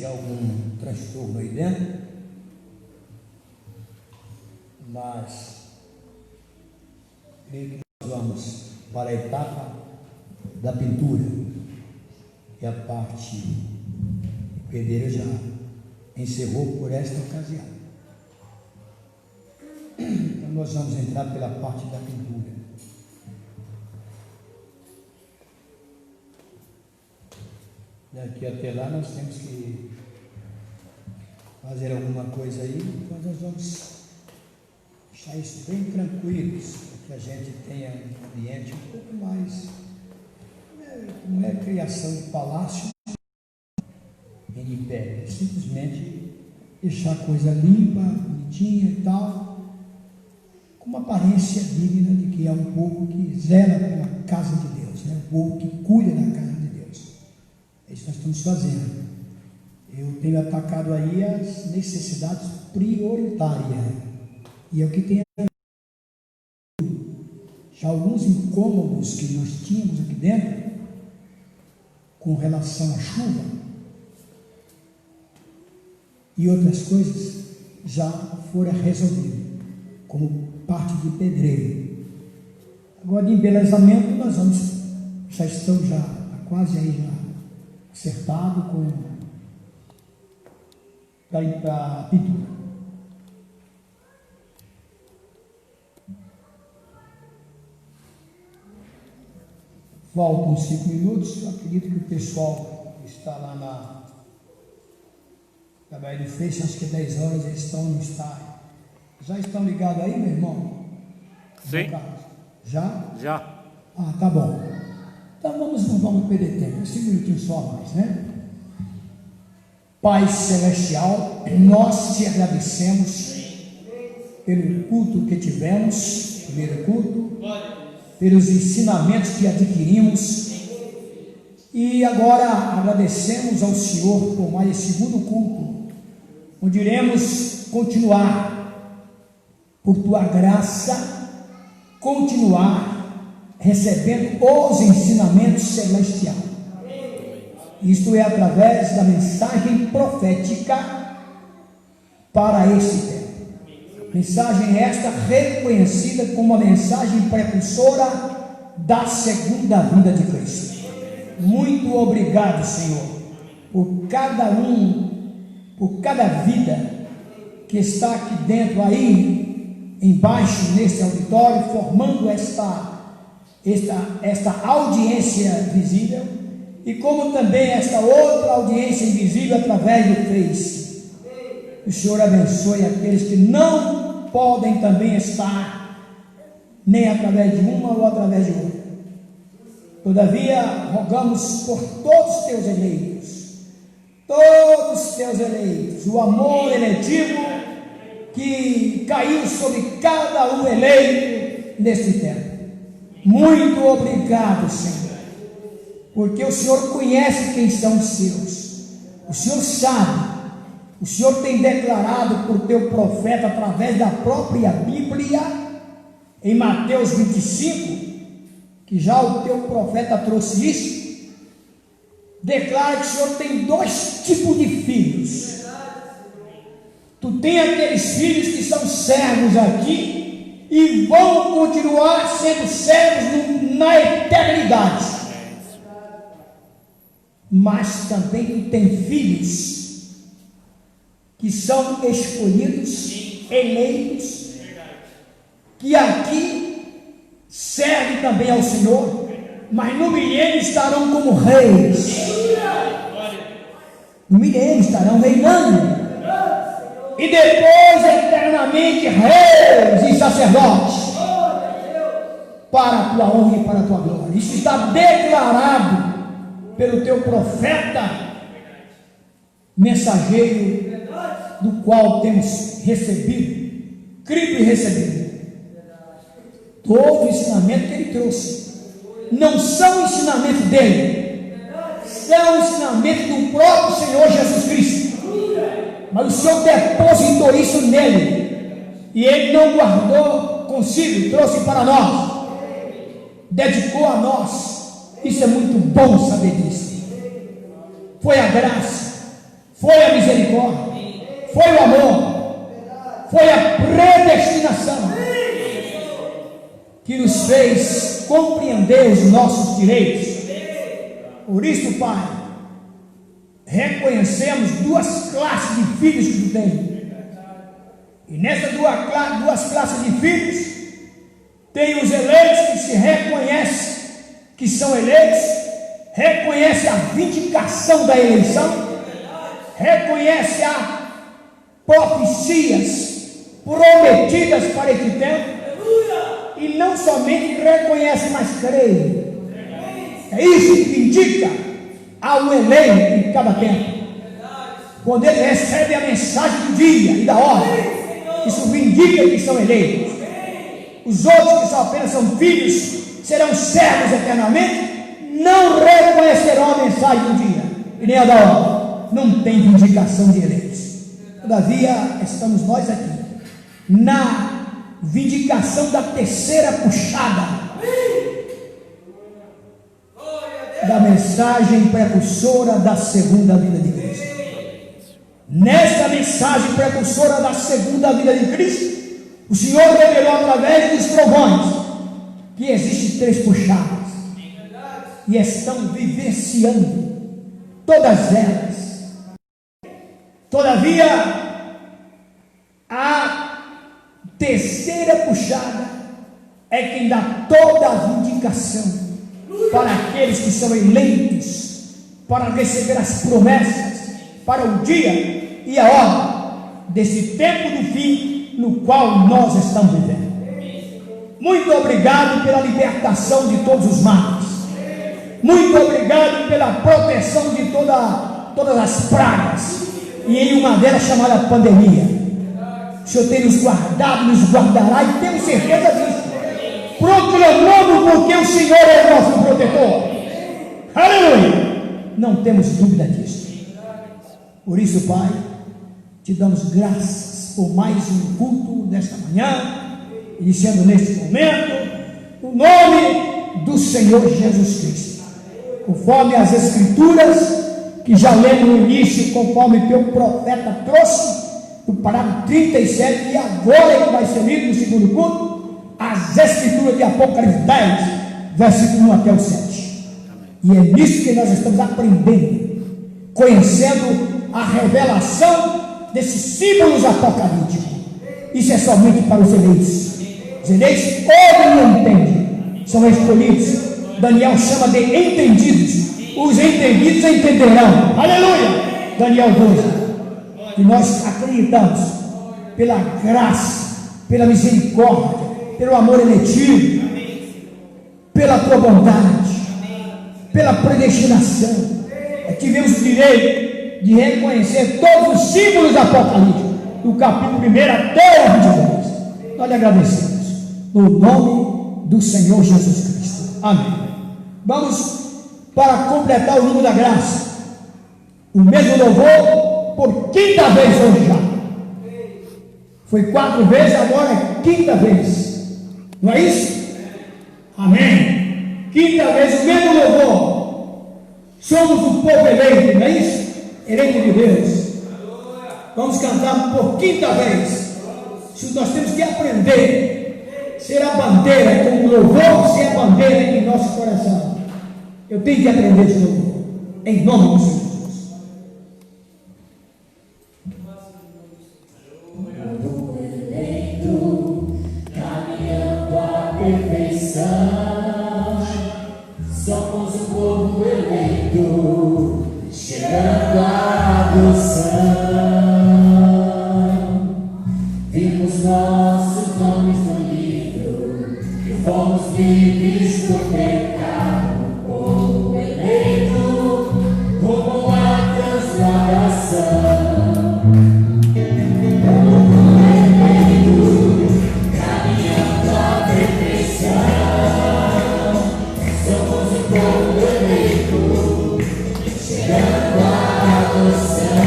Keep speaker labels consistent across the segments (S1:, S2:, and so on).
S1: existe algum transtorno aí dentro, mas creio que nós vamos para a etapa da pintura, e a parte do pedreiro já encerrou por esta ocasião. Então nós vamos entrar pela parte da pintura. Daqui até lá nós temos que fazer alguma coisa aí, então nós vamos deixar isso bem tranquilos, para que a gente tenha um ambiente um pouco mais, não é criação de palácio em pé, é simplesmente deixar a coisa limpa, bonitinha e tal, com uma aparência digna de que é um povo que zela pela casa de Deus, né? Um povo que cuida da casa de Deus. É isso que nós estamos fazendo. Eu tenho atacado aí as necessidades prioritárias, e é o que tem já alguns incômodos que nós tínhamos aqui dentro com relação à chuva e outras coisas já foram resolvidas como parte de pedreiro. Agora de embelezamento nós já estamos quase aí já acertado para ir para a pintura. Faltam 5 minutos, eu acredito que o pessoal que está lá na Bahia do Feixe, acho que 10 horas eles estão no estádio. Já estão ligados aí, meu irmão?
S2: Sim.
S1: Já?
S2: Já.
S1: Ah, tá bom. Então não vamos perder tempo, 5 minutinhos só a mais, né? Pai Celestial, nós te agradecemos pelo culto que tivemos, primeiro culto, pelos ensinamentos que adquirimos, e agora agradecemos ao Senhor por mais esse segundo culto, onde iremos continuar, por tua graça, continuar recebendo os ensinamentos celestiais. Isto é através da mensagem profética para esse tempo. Mensagem esta reconhecida como a mensagem precursora da segunda vinda de Cristo. Muito obrigado, Senhor, por cada vida que está aqui dentro aí, embaixo nesse auditório, formando esta audiência visível, e como também esta outra audiência invisível através do Face. O Senhor abençoe aqueles que não podem também estar nem através de uma ou através de outra. Todavia, rogamos por todos os teus eleitos, o amor eletivo que caiu sobre cada um eleito neste tempo. Muito obrigado, Senhor, porque o Senhor conhece quem são os seus, o Senhor sabe. O Senhor tem declarado por teu profeta, através da própria Bíblia, em Mateus 25, que já o teu profeta trouxe isso, declara que o Senhor tem 2 tipos de filhos. Tu tem aqueles filhos que são servos aqui e vão continuar sendo servos na eternidade. Mas também tu tem filhos que são escolhidos, eleitos, que aqui servem também ao Senhor, mas no milênio estarão como reis. No milênio estarão reinando, e depois eternamente reis e sacerdotes, para a tua honra e para a tua glória. Isso está declarado pelo teu profeta, mensageiro, do qual temos recebido, crido e recebido, todo o ensinamento que ele trouxe. Não são ensinamentos dele, são ensinamentos do próprio Senhor Jesus Cristo. Mas o Senhor depositou isso nele, e ele não guardou consigo, trouxe para nós, dedicou a nós. Isso é muito bom saber disso. Foi a graça, foi a misericórdia, foi o amor, foi a predestinação que nos fez compreender os nossos direitos. Por isso, Pai, reconhecemos duas classes de filhos que tu tens. E nessas duas classes de filhos, tem os eleitos que se reconhecem que são eleitos, reconhece a vindicação da eleição, reconhece as profecias prometidas para esse tempo, e não somente reconhece, mas crê. É isso que indica ao eleito em cada tempo. Quando ele recebe a mensagem do dia e da hora, isso vindica que são eleitos. Os outros que só apenas são filhos, serão servos eternamente, não reconhecerão a mensagem do dia e nem a da hora. Não tem vindicação de eleitos. Todavia, estamos nós aqui na vindicação da terceira puxada da mensagem precursora da segunda vinda de Cristo. Nesta mensagem precursora da segunda vinda de Cristo, o Senhor revelou através dos trovões que existem três puxadas e estão vivenciando todas elas. Todavia, a terceira puxada é quem dá toda a vindicação para aqueles que são eleitos para receber as promessas para o dia e a hora desse tempo do fim no qual nós estamos vivendo. Muito obrigado pela libertação de todos os males. Muito obrigado pela proteção de todas as pragas, e em uma delas chamada pandemia. O Senhor tem nos guardado, nos guardará, e temos certeza disso. Proclamamos porque o Senhor é o nosso protetor. Aleluia! Não temos dúvida disso. Por isso, Pai, te damos graças por mais um culto nesta manhã, iniciando neste momento, no nome do Senhor Jesus Cristo, conforme as Escrituras que já lemos no início, conforme o teu profeta trouxe, do parágrafo 37, e agora é que vai ser lido no segundo culto, as Escrituras de Apocalipse 10, versículo 1 até o 7. E é nisso que nós estamos aprendendo, conhecendo a revelação desses símbolos apocalípticos. Isso é somente para os eleitos. Os eleitos ouvem e entendem, são escolhidos. Daniel chama de entendidos. Os entendidos entenderão. Aleluia! Daniel 12. E nós acreditamos pela graça, pela misericórdia, pelo amor eletivo, pela tua bondade, pela predestinação. Tivemos o direito de reconhecer todos os símbolos apocalípticos, do capítulo 1 até o 22. Nós lhe agradecemos, no nome do Senhor Jesus Cristo. Amém. Vamos para completar o número da graça. O mesmo louvor por quinta vez hoje já. Foi 4 vezes, agora é quinta vez. Não é isso? Amém. Quinta vez o mesmo louvor. Somos o povo eleito, não é isso? Eleito de Deus. Vamos cantar por quinta vez. Se nós temos que aprender ser a bandeira, com o louvor ser a bandeira em nosso coração. Eu tenho que aprender esse louvor, em nome do Senhor Jesus.
S2: Povo eleito, caminhando à perfeição. Somos o povo eleito, chegando à adoção. Vimos nossos nomes no livro, e fomos livres do pecado. Povo eleito, rumo à transformação. Chegando à adoção.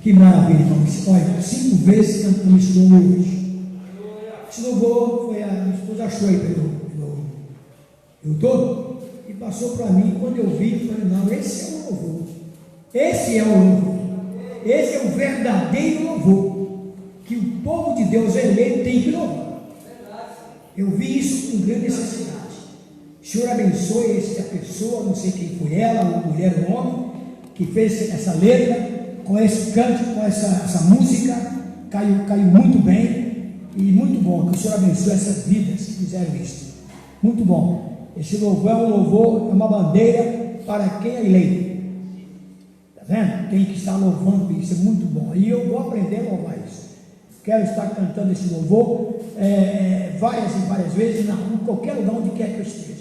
S1: Que maravilha, irmãos. Olha, 5 vezes cantamos esse louvor hoje. Esse louvor foi a minha esposa achou aí pelo YouTube e passou para mim. Quando eu vi, eu falei: não, esse é o louvor. Esse é o louvor. Esse é o verdadeiro louvor que o povo de Deus eleito tem que louvar. Eu vi isso com grande necessidade. O Senhor abençoe essa pessoa, não sei quem foi ela, uma mulher ou um homem, que fez essa letra, com esse canto, com essa música, caiu muito bem e muito bom. Que o Senhor abençoe essas vidas que fizeram isso. Muito bom. Esse louvor é um louvor, é uma bandeira para quem é eleito. Está vendo? Tem que estar louvando isso, é muito bom. E eu vou aprender a louvar isso. Quero estar cantando esse louvor várias e várias vezes, em qualquer lugar onde quer que eu esteja.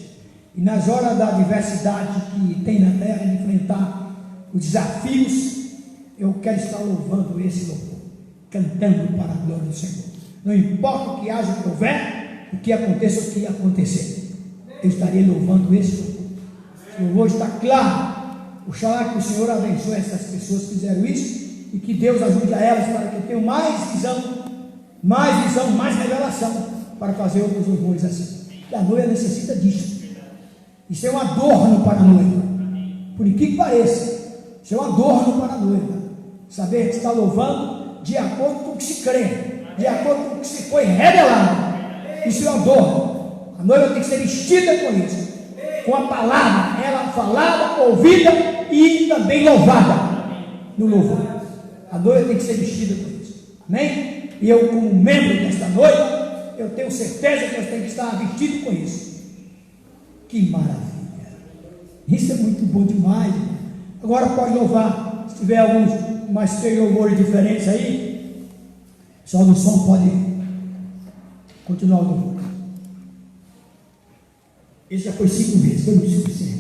S1: E nas horas da adversidade que tem na terra, de enfrentar os desafios, eu quero estar louvando esse louvor, cantando para a glória do Senhor. Não importa o que haja, que houver, o que aconteça, o que acontecer, eu estarei louvando esse louvor. Esse louvor está claro. Oxalá que o Senhor abençoe essas pessoas que fizeram isso e que Deus ajude a elas para que tenham mais visão, mais revelação para fazer outros louvores assim. E a noiva necessita disso. Isso é um adorno para a noiva. Por que pareça, isso é um adorno para a noiva. Saber que está louvando de acordo com o que se crê. de acordo com o que se foi revelado. Isso é uma dor. A noiva tem que ser vestida com isso, com a palavra, ela falada, ouvida e também louvada no louvor. A noiva tem que ser vestida com isso. Amém? E eu, como membro desta noiva, eu tenho certeza que eu tenho que estar vestido com isso. Que maravilha! Isso é muito bom demais. Agora pode louvar. Se tiver alguns mais 3 louvores diferentes aí, o pessoal do som pode continuar o louvor. Isso já foi 5 vezes, foi muito suficiente.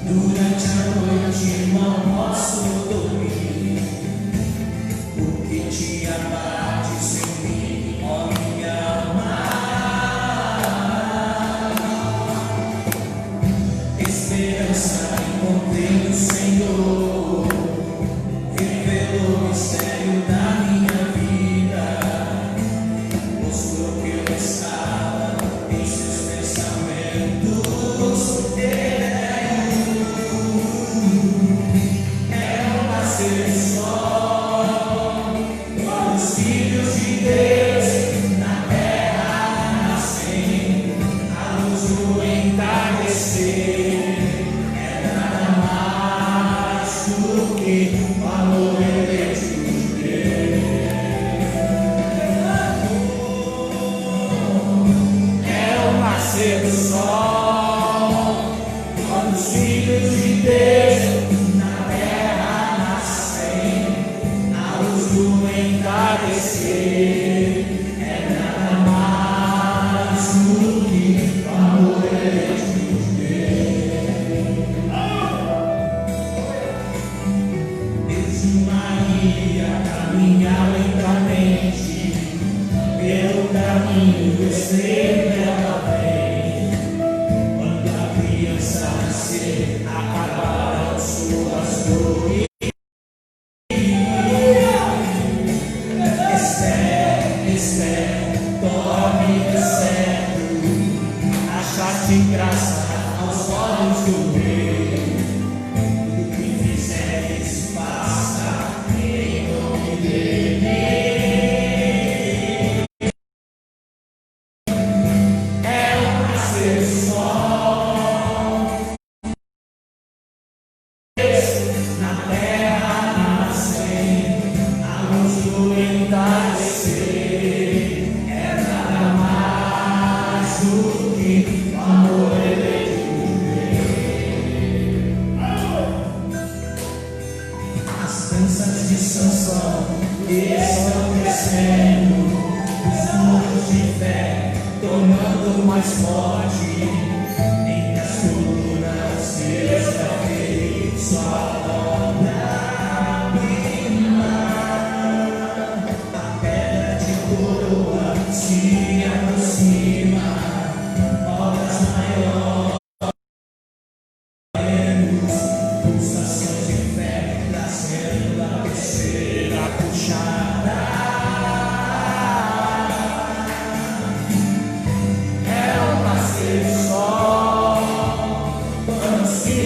S2: Durante a noite não posso dormir, porque te abates em mim, ó minha alma. Esperança encontrei no Senhor, revelou o mistério da minha vida, mostrou que eu estava em seus pensamentos.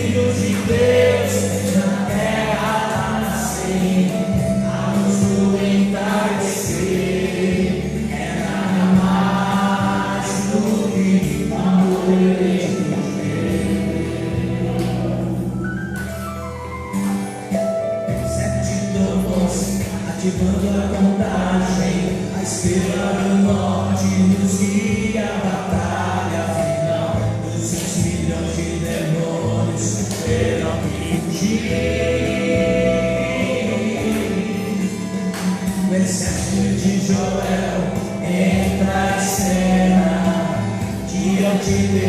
S2: Filhos de Deus.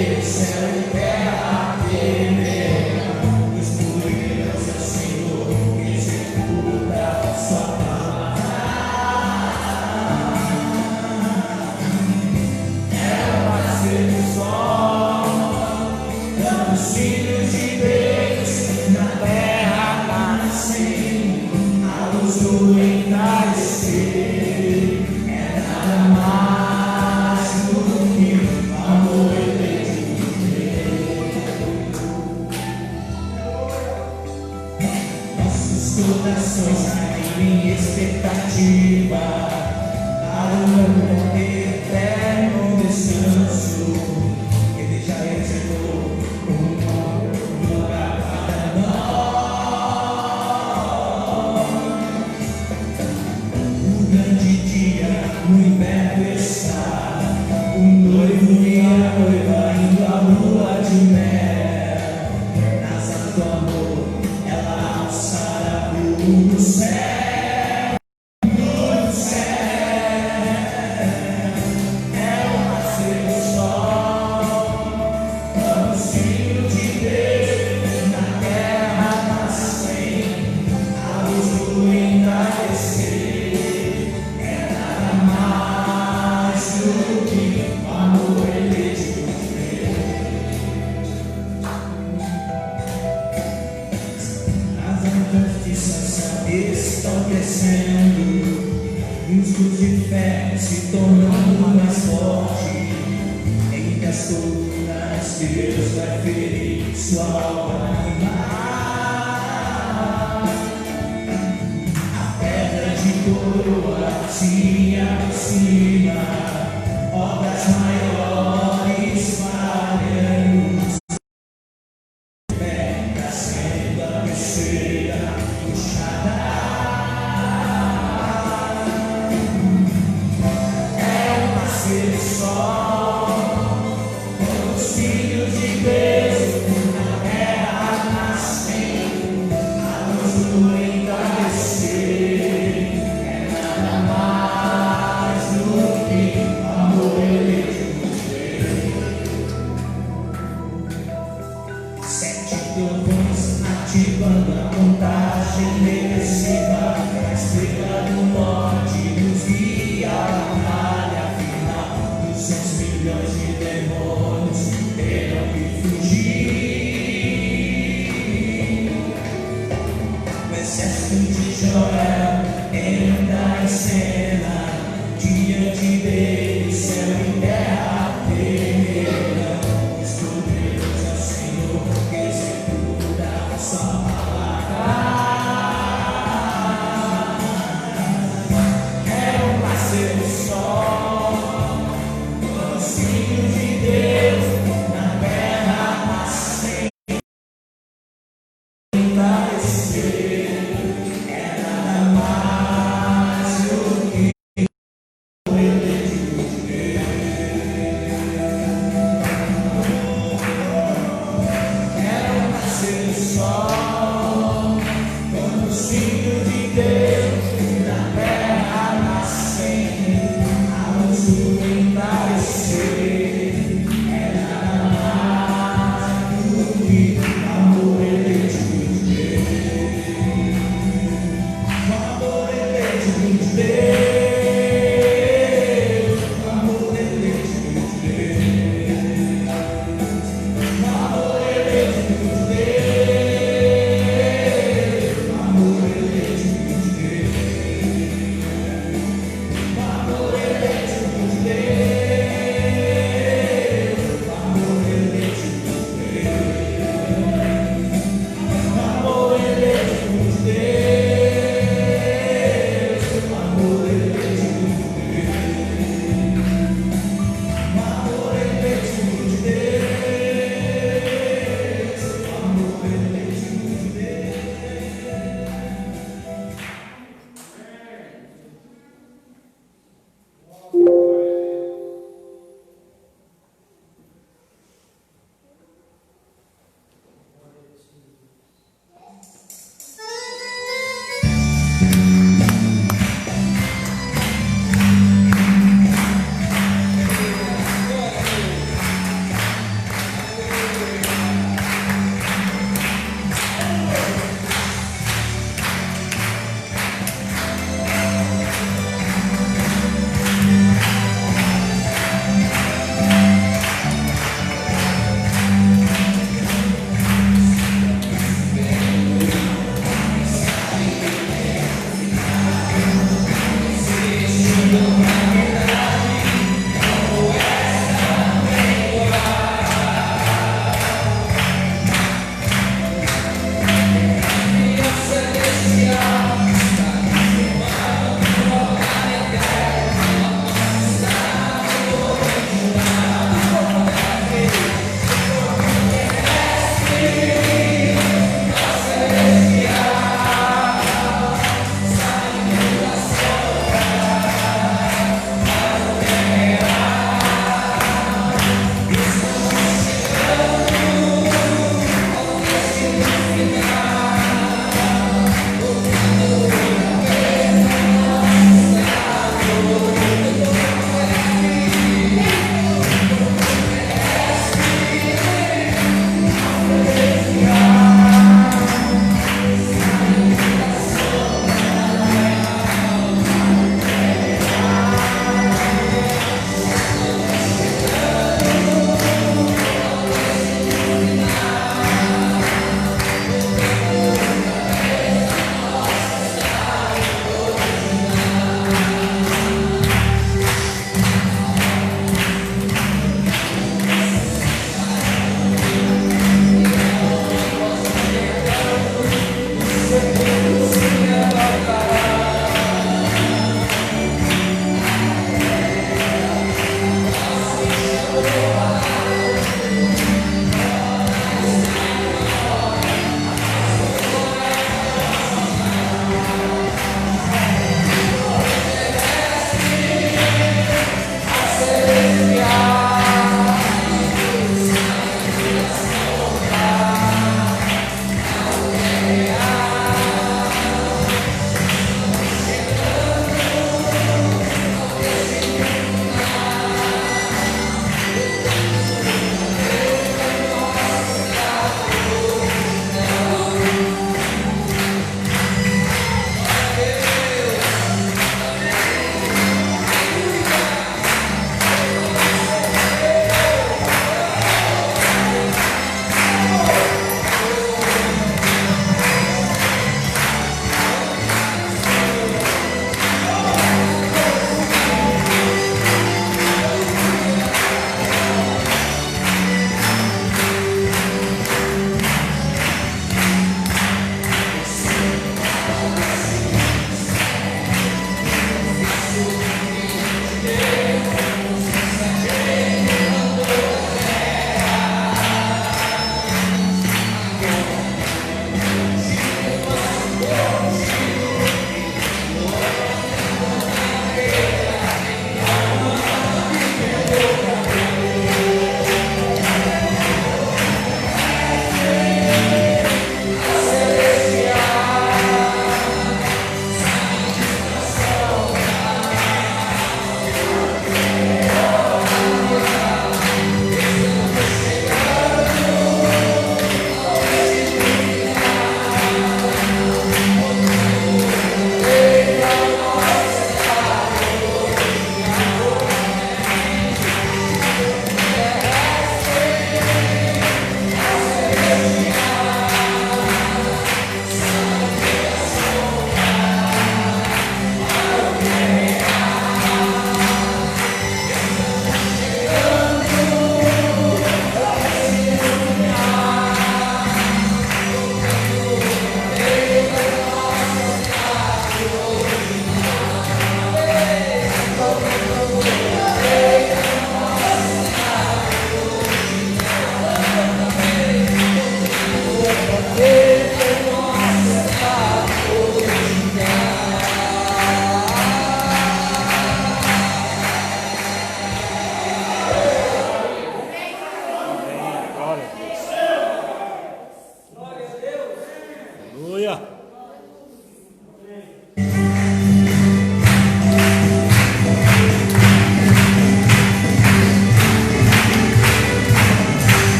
S2: o céu e terra temerá, pois tu és o Senhor que executa a sua palavra. É o nascer do sol, os filhos de Deus na terra nascem, a luz do entardecer. É nada mais do que o amor eterno. Nossos corações caem em expectativa para o eterno descanso. Ele já reservou um lugar para nós. O grande dia no inverno está, o noivo e a noiva indo à lua de mel. Nas asas do amor, ela alçará no céu, no céu. É o nascer do sol, os filhos de Deus na terra nascem, a luz do entardecer. É nada mais do que o amor eterno. As injustiças estão crescendo e os grupos de fé se tornando mais fortes. Entre as colunas, Deus vai ferir sua obra animal. A pedra de coroa se aproxima, obras maiores faremos. Está sendo a terceira puxada. É o nascer do sol, os filhos de Deus na terra nascem, a luz do entardecer. É nada mais do que o amor eterno.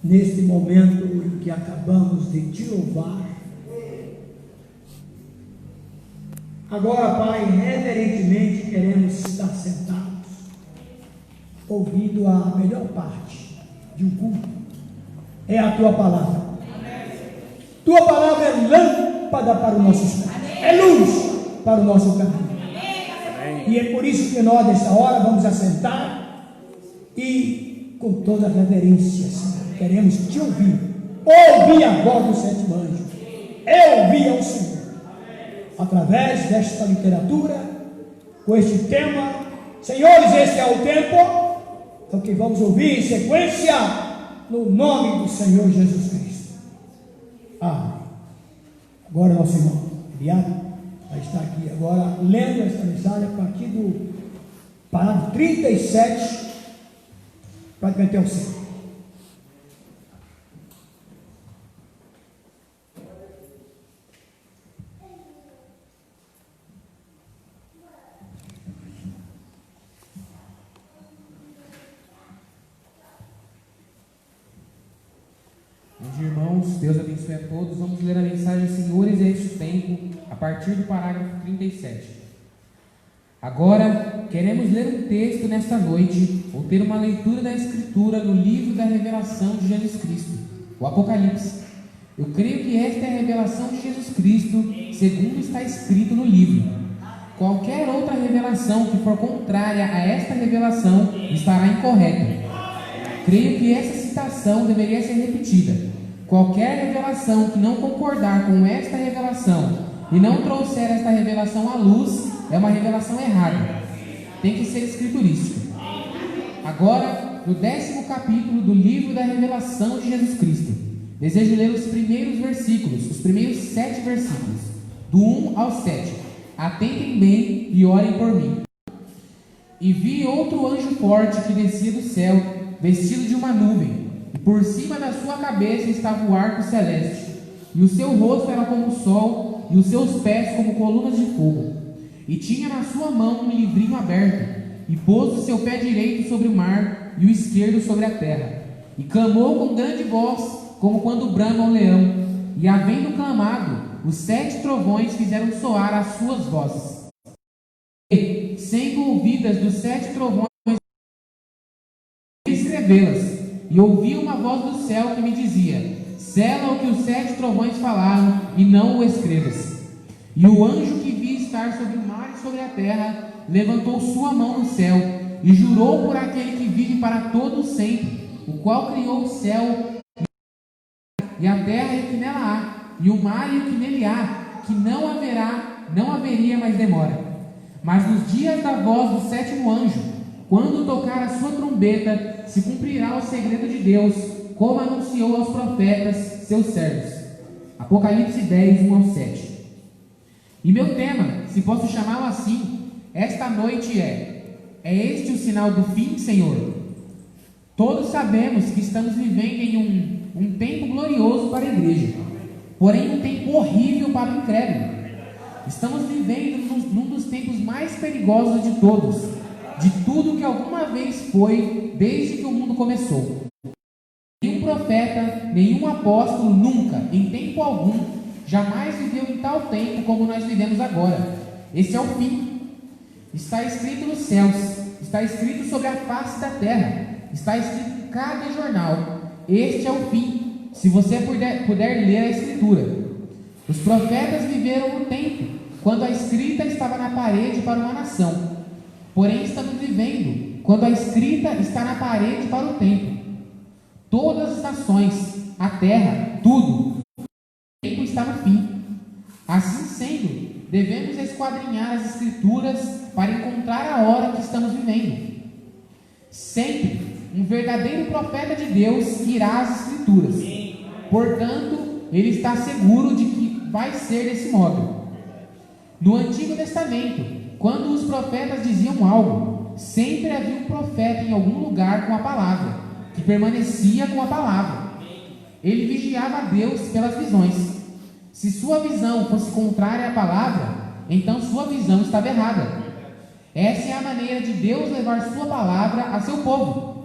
S1: neste momento em que acabamos de te louvar. Agora, Pai, reverentemente queremos estar sentados, ouvindo a melhor parte de um culto, é a Tua palavra. Tua palavra é lâmpada para os nossos pés, é luz para o nosso caminho. E é por isso que nós, nesta hora, vamos assentar e, com toda a reverência, Senhor, queremos te ouvir. Ouvir a voz do sétimo anjo. Eu ouvi ao Senhor. Através desta literatura, com este tema, senhores, este é o tempo, então que vamos ouvir em sequência, no nome do Senhor Jesus Cristo. Amém. Agora nosso irmão Eliabe vai estar aqui agora, lendo esta mensagem a partir do parágrafo 37, praticamente até o 100.
S3: Irmãos, Deus abençoe a todos. Vamos ler a mensagem Senhores este tempo, a partir do parágrafo 37. Agora, queremos ler um texto nesta noite, ou ter uma leitura da Escritura no livro da revelação de Jesus Cristo, o Apocalipse. Eu creio que esta é a revelação de Jesus Cristo, segundo está escrito no livro. Qualquer outra revelação que for contrária a esta revelação estará incorreta. Creio que essa citação deveria ser repetida. Qualquer revelação que não concordar com esta revelação e não trouxer esta revelação à luz é uma revelação errada. Tem que ser escriturística. Agora, no 10º capítulo do livro da revelação de Jesus Cristo, desejo ler os primeiros versículos, os primeiros 7 versículos, do 1 ao 7. Atentem bem e orem por mim. E vi outro anjo forte que descia do céu, vestido de uma nuvem, e por cima da sua cabeça estava o arco celeste, e o seu rosto era como o sol, e os seus pés como colunas de fogo. E tinha na sua mão um livrinho aberto, e pôs o seu pé direito sobre o mar, e o esquerdo sobre a terra. E clamou com grande voz, como quando brama um leão. E havendo clamado, os 7 trovões fizeram soar as suas vozes. E, sendo ouvidas dos 7 trovões, escrevê-las. E ouvi uma voz do céu que me dizia: sela o que os 7 trovões falaram, e não o escrevas. E o anjo que vi estar sobre o mar e sobre a terra levantou sua mão no céu e jurou por aquele que vive para todo sempre, o qual criou o céu e a terra e o que nela há, e o mar e o que nele há, que não haveria mais demora. Mas nos dias da voz do 7º anjo, quando tocar a sua trombeta, se cumprirá o segredo de Deus, como anunciou aos profetas, seus servos. Apocalipse 10, 1 ao 7. E meu tema, se posso chamá-lo assim, esta noite é este o sinal do fim, Senhor? Todos sabemos que estamos vivendo em um tempo glorioso para a igreja, porém um tempo horrível para o incrédulo. Estamos vivendo num dos tempos mais perigosos de todos, de tudo que alguma vez foi, desde que o mundo começou. Nenhum profeta, nenhum apóstolo, nunca, em tempo algum, jamais viveu em tal tempo como nós vivemos agora. Esse é o fim. Está escrito nos céus, está escrito sobre a face da terra, está escrito em cada jornal. Este é o fim, se você puder ler a Escritura. Os profetas viveram no tempo, quando a escrita estava na parede para uma nação. Porém, estamos vivendo quando a escrita está na parede para o tempo. Todas as nações, a terra, tudo, o tempo está no fim. Assim sendo, devemos esquadrinhar as Escrituras para encontrar a hora que estamos vivendo. Sempre, um verdadeiro profeta de Deus irá às Escrituras. Portanto, ele está seguro de que vai ser desse modo. No Antigo Testamento, quando os profetas diziam algo, sempre havia um profeta em algum lugar com a palavra, que permanecia com a palavra. Ele vigiava a Deus pelas visões. Se sua visão fosse contrária à palavra, então sua visão estava errada. Essa é a maneira de Deus levar sua palavra a seu povo.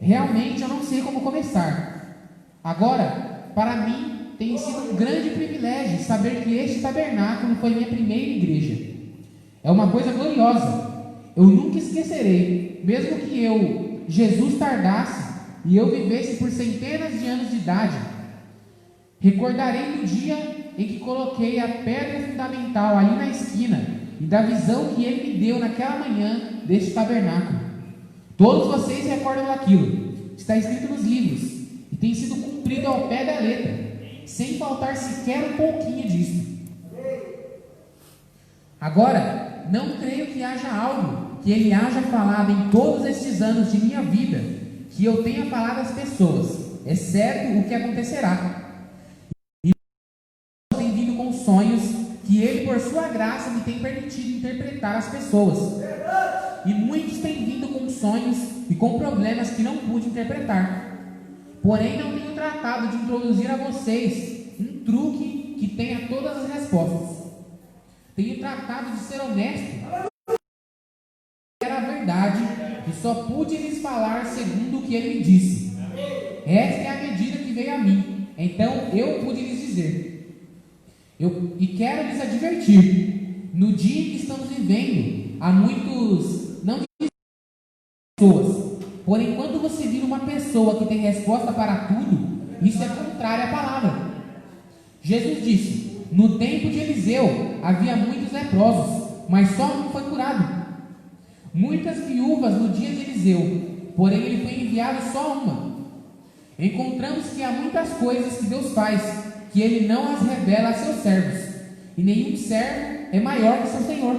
S3: Realmente eu não sei como começar. Agora, para mim, tem sido um grande privilégio saber que este tabernáculo foi minha primeira igreja. É uma coisa gloriosa. Eu nunca esquecerei, mesmo que Jesus tardasse e eu vivesse por centenas de anos de idade. Recordarei do dia em que coloquei a pedra fundamental ali na esquina e da visão que ele me deu naquela manhã deste tabernáculo. Todos vocês recordam daquilo. Está escrito nos livros e tem sido cumprido ao pé da letra, sem faltar sequer um pouquinho disso. Agora, não creio que haja algo que ele haja falado em todos estes anos de minha vida que eu tenha falado às pessoas, exceto o que acontecerá. E tem vindo com sonhos que ele, por sua graça, me tem permitido interpretar às pessoas. E muitos têm vindo com sonhos e com problemas que não pude interpretar. Porém, não tenho tratado de introduzir a vocês um truque que tenha todas as respostas. Tenho tratado de ser honesto. Era a verdade e só pude lhes falar segundo o que ele me disse. Esta é a medida que veio a mim. Então eu pude lhes dizer. E quero lhes advertir. No dia em que estamos vivendo, há muitos não pessoas. Porém, quando você vira uma pessoa que tem resposta para tudo, isso é contrário à palavra. Jesus disse: no tempo de Eliseu havia muitos leprosos, mas só um foi curado. Muitas viúvas no dia de Eliseu, porém ele foi enviado só uma. Encontramos que há muitas coisas que Deus faz, que ele não as revela a seus servos, e nenhum servo é maior que seu Senhor.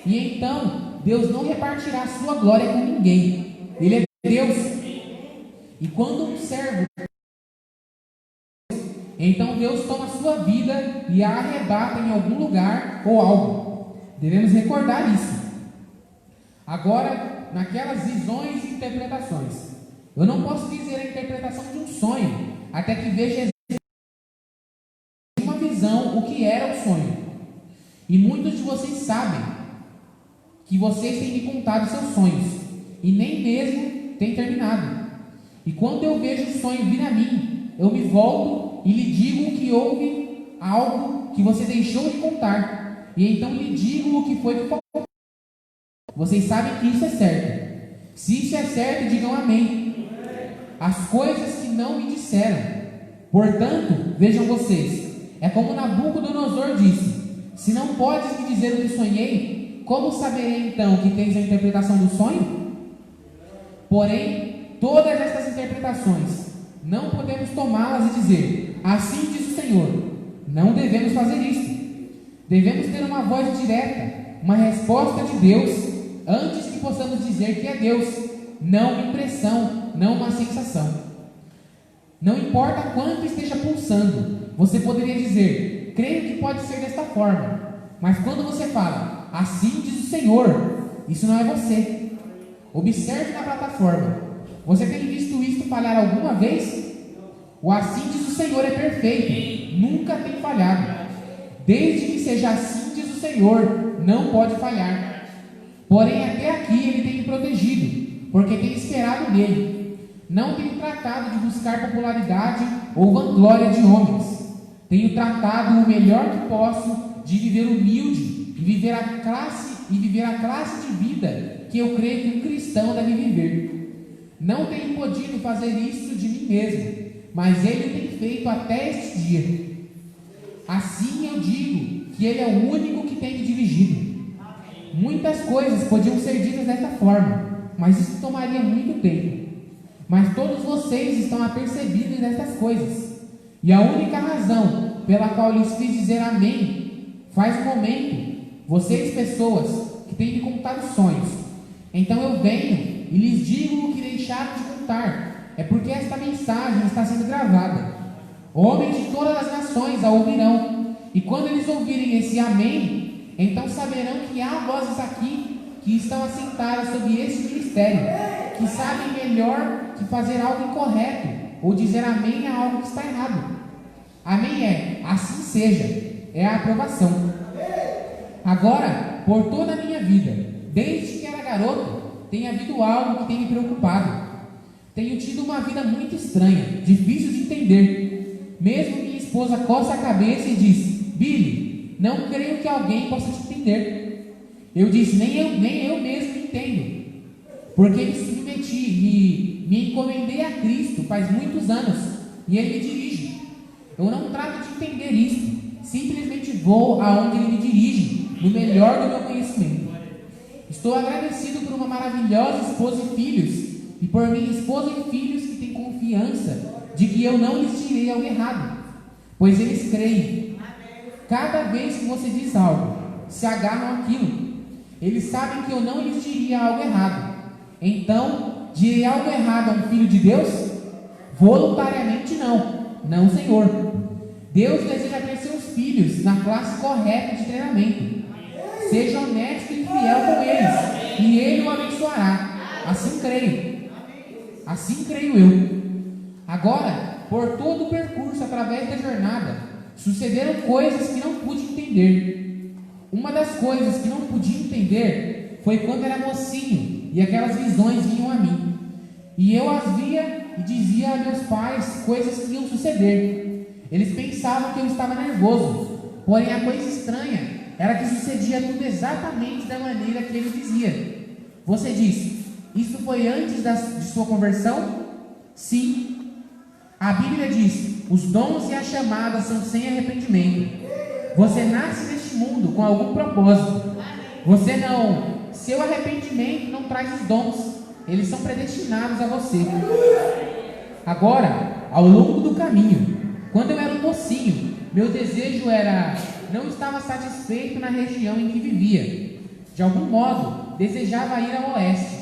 S3: E então Deus não repartirá a sua glória com ninguém. Ele é Deus. E quando um servo, então Deus toma a sua vida e a arrebata em algum lugar ou algo. Devemos recordar isso. Agora, naquelas visões e interpretações, eu não posso dizer a interpretação de um sonho até que veja uma visão o que era o sonho. E muitos de vocês sabem que vocês têm me contado seus sonhos e nem mesmo têm terminado. E quando eu vejo o sonho vir a mim, eu me volto e lhe digo que houve algo que você deixou de contar, e então lhe digo o que foi que faltou. Vocês sabem que isso é certo. Se isso é certo, digam amém. As coisas que não me disseram. Portanto, vejam vocês, é como Nabucodonosor disse: se não podes me dizer o que sonhei, como saberei então que tens a interpretação do sonho? Porém, todas estas interpretações não podemos tomá-las e dizer: assim diz o Senhor. Não devemos fazer isso. Devemos ter uma voz direta, uma resposta de Deus, antes que possamos dizer que é Deus, não uma impressão, não uma sensação. Não importa quanto esteja pulsando, você poderia dizer: creio que pode ser desta forma. Mas quando você fala: assim diz o Senhor, isso não é você. Observe na plataforma. Você tem visto isto falhar alguma vez? O assim diz o Senhor é perfeito, nunca tem falhado. Desde que seja assim diz o Senhor, não pode falhar. Porém, até aqui ele tem me protegido, porque tenho esperado nele. Não tenho tratado de buscar popularidade ou vanglória de homens. Tenho tratado o melhor que posso de viver humilde e viver a classe de vida que eu creio que um cristão deve viver. Não tenho podido fazer isso de mim mesmo, mas ele tem feito até este dia. Assim eu digo que ele é o único que tem me dirigido. Muitas coisas podiam ser ditas desta forma, mas isso tomaria muito tempo. Mas todos vocês estão apercebidos destas coisas. E a única razão pela qual lhes fiz dizer amém, faz um momento, vocês pessoas que têm me contado sonhos. Então eu venho e lhes digo o que deixaram de contar. É porque esta mensagem está sendo gravada. Homens de todas as nações a ouvirão. E quando eles ouvirem esse amém, então saberão que há vozes aqui que estão assentadas sobre esse ministério, que sabem melhor que fazer algo incorreto ou dizer amém a algo que está errado. Amém é, assim seja, é a aprovação. Agora, por toda a minha vida, desde que era garoto, tem havido algo que tem me preocupado. Tenho tido uma vida muito estranha, difícil de entender. Mesmo minha esposa coça a cabeça e diz: Billy, não creio que alguém possa te entender. Eu disse: nem eu mesmo entendo, porque me submeti, me encomendei a Cristo faz muitos anos e Ele me dirige. Eu não trato de entender isso, simplesmente vou aonde Ele me dirige, no melhor do meu conhecimento. Estou agradecido por uma maravilhosa esposa e filhos, e por minha esposa e filhos que têm confiança de que eu não lhes direi algo errado, pois eles creem. Cada vez que você diz algo, se agarram àquilo. Eles sabem que eu não lhes diria algo errado. Então, direi algo errado a um filho de Deus? Voluntariamente não. Não, Senhor. Deus deseja ter seus filhos na classe correta de treinamento. Seja honesto e fiel com eles, e Ele o abençoará. Assim creio. Assim creio eu. Agora, por todo o percurso através da jornada, sucederam coisas que não pude entender. Uma das coisas que não podia entender foi quando era mocinho e aquelas visões vinham a mim. E eu as via e dizia a meus pais coisas que iam suceder. Eles pensavam que eu estava nervoso, porém a coisa estranha era que sucedia tudo exatamente da maneira que ele dizia. Você diz: isso foi antes de sua conversão? Sim. A Bíblia diz: os dons e as chamadas são sem arrependimento. Você nasce neste mundo com algum propósito. Seu arrependimento não traz os dons, eles são predestinados a você. Agora, ao longo do caminho, quando eu era um mocinho, meu desejo não estava satisfeito na região em que vivia. De algum modo, desejava ir ao oeste.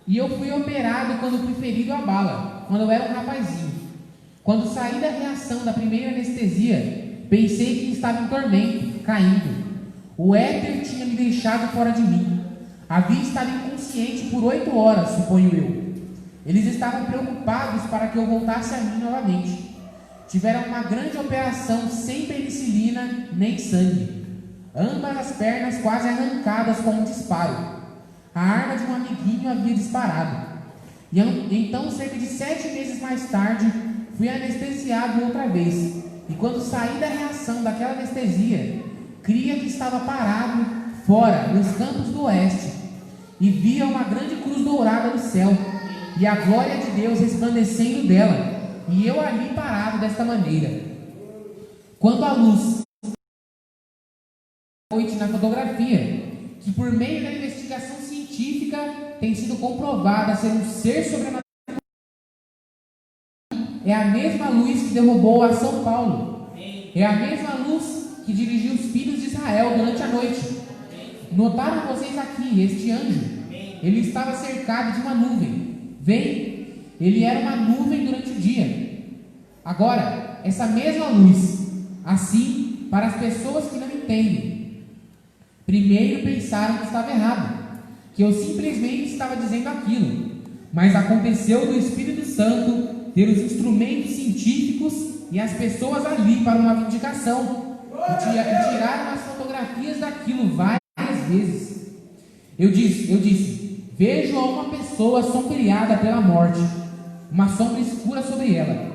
S3: E eu fui operado quando fui ferido à bala, quando eu era um rapazinho. Quando saí da reação da primeira anestesia, pensei que estava em tormento, caindo. O éter tinha me deixado fora de mim. Havia estado inconsciente por 8 horas, suponho eu. Eles estavam preocupados para que eu voltasse a mim novamente. Tiveram uma grande operação sem penicilina nem sangue. Ambas as pernas quase arrancadas com um disparo. A arma de um amiguinho havia disparado. E então, cerca de 7 meses mais tarde, fui anestesiado outra vez. E quando saí da reação daquela anestesia, cria que estava parado fora, nos campos do oeste, e via uma grande cruz dourada no céu, e a glória de Deus resplandecendo dela, e eu ali parado desta maneira. Quando a luz noite na fotografia, que por meio da investigação científica tem sido comprovada ser um ser sobrenatural, é a mesma luz que derrubou a São Paulo, é a mesma luz que dirigiu os filhos de Israel durante a noite. Notaram vocês aqui este anjo? Ele estava cercado de uma nuvem. Ele era uma nuvem durante o dia. Agora, essa mesma luz, assim, para as pessoas que não entendem, primeiro pensaram que estava errado, que eu simplesmente estava dizendo aquilo, mas aconteceu do Espírito Santo ter os instrumentos científicos e as pessoas ali para uma vindicação, e tiraram as fotografias daquilo várias vezes. Eu disse: vejo a uma pessoa sombreada pela morte, uma sombra escura sobre ela.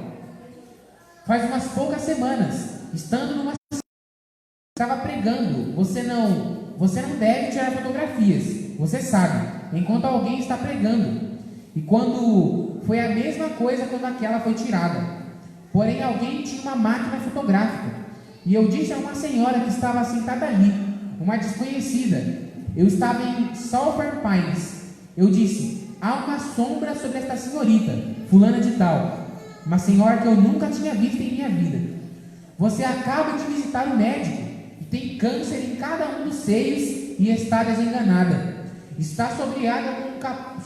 S3: Faz umas poucas semanas, estando numa estava pregando, você não deve tirar fotografias, você sabe, enquanto alguém está pregando. E quando foi a mesma coisa quando aquela foi tirada. Porém, alguém tinha uma máquina fotográfica, e eu disse a uma senhora que estava sentada ali, uma desconhecida. Eu estava em Sulphur Pines. Eu disse: há uma sombra sobre esta senhorita, fulana de tal, uma senhora que eu nunca tinha visto em minha vida. Você acaba de visitar o médico e tem câncer em cada um dos seios e está desenganada. Está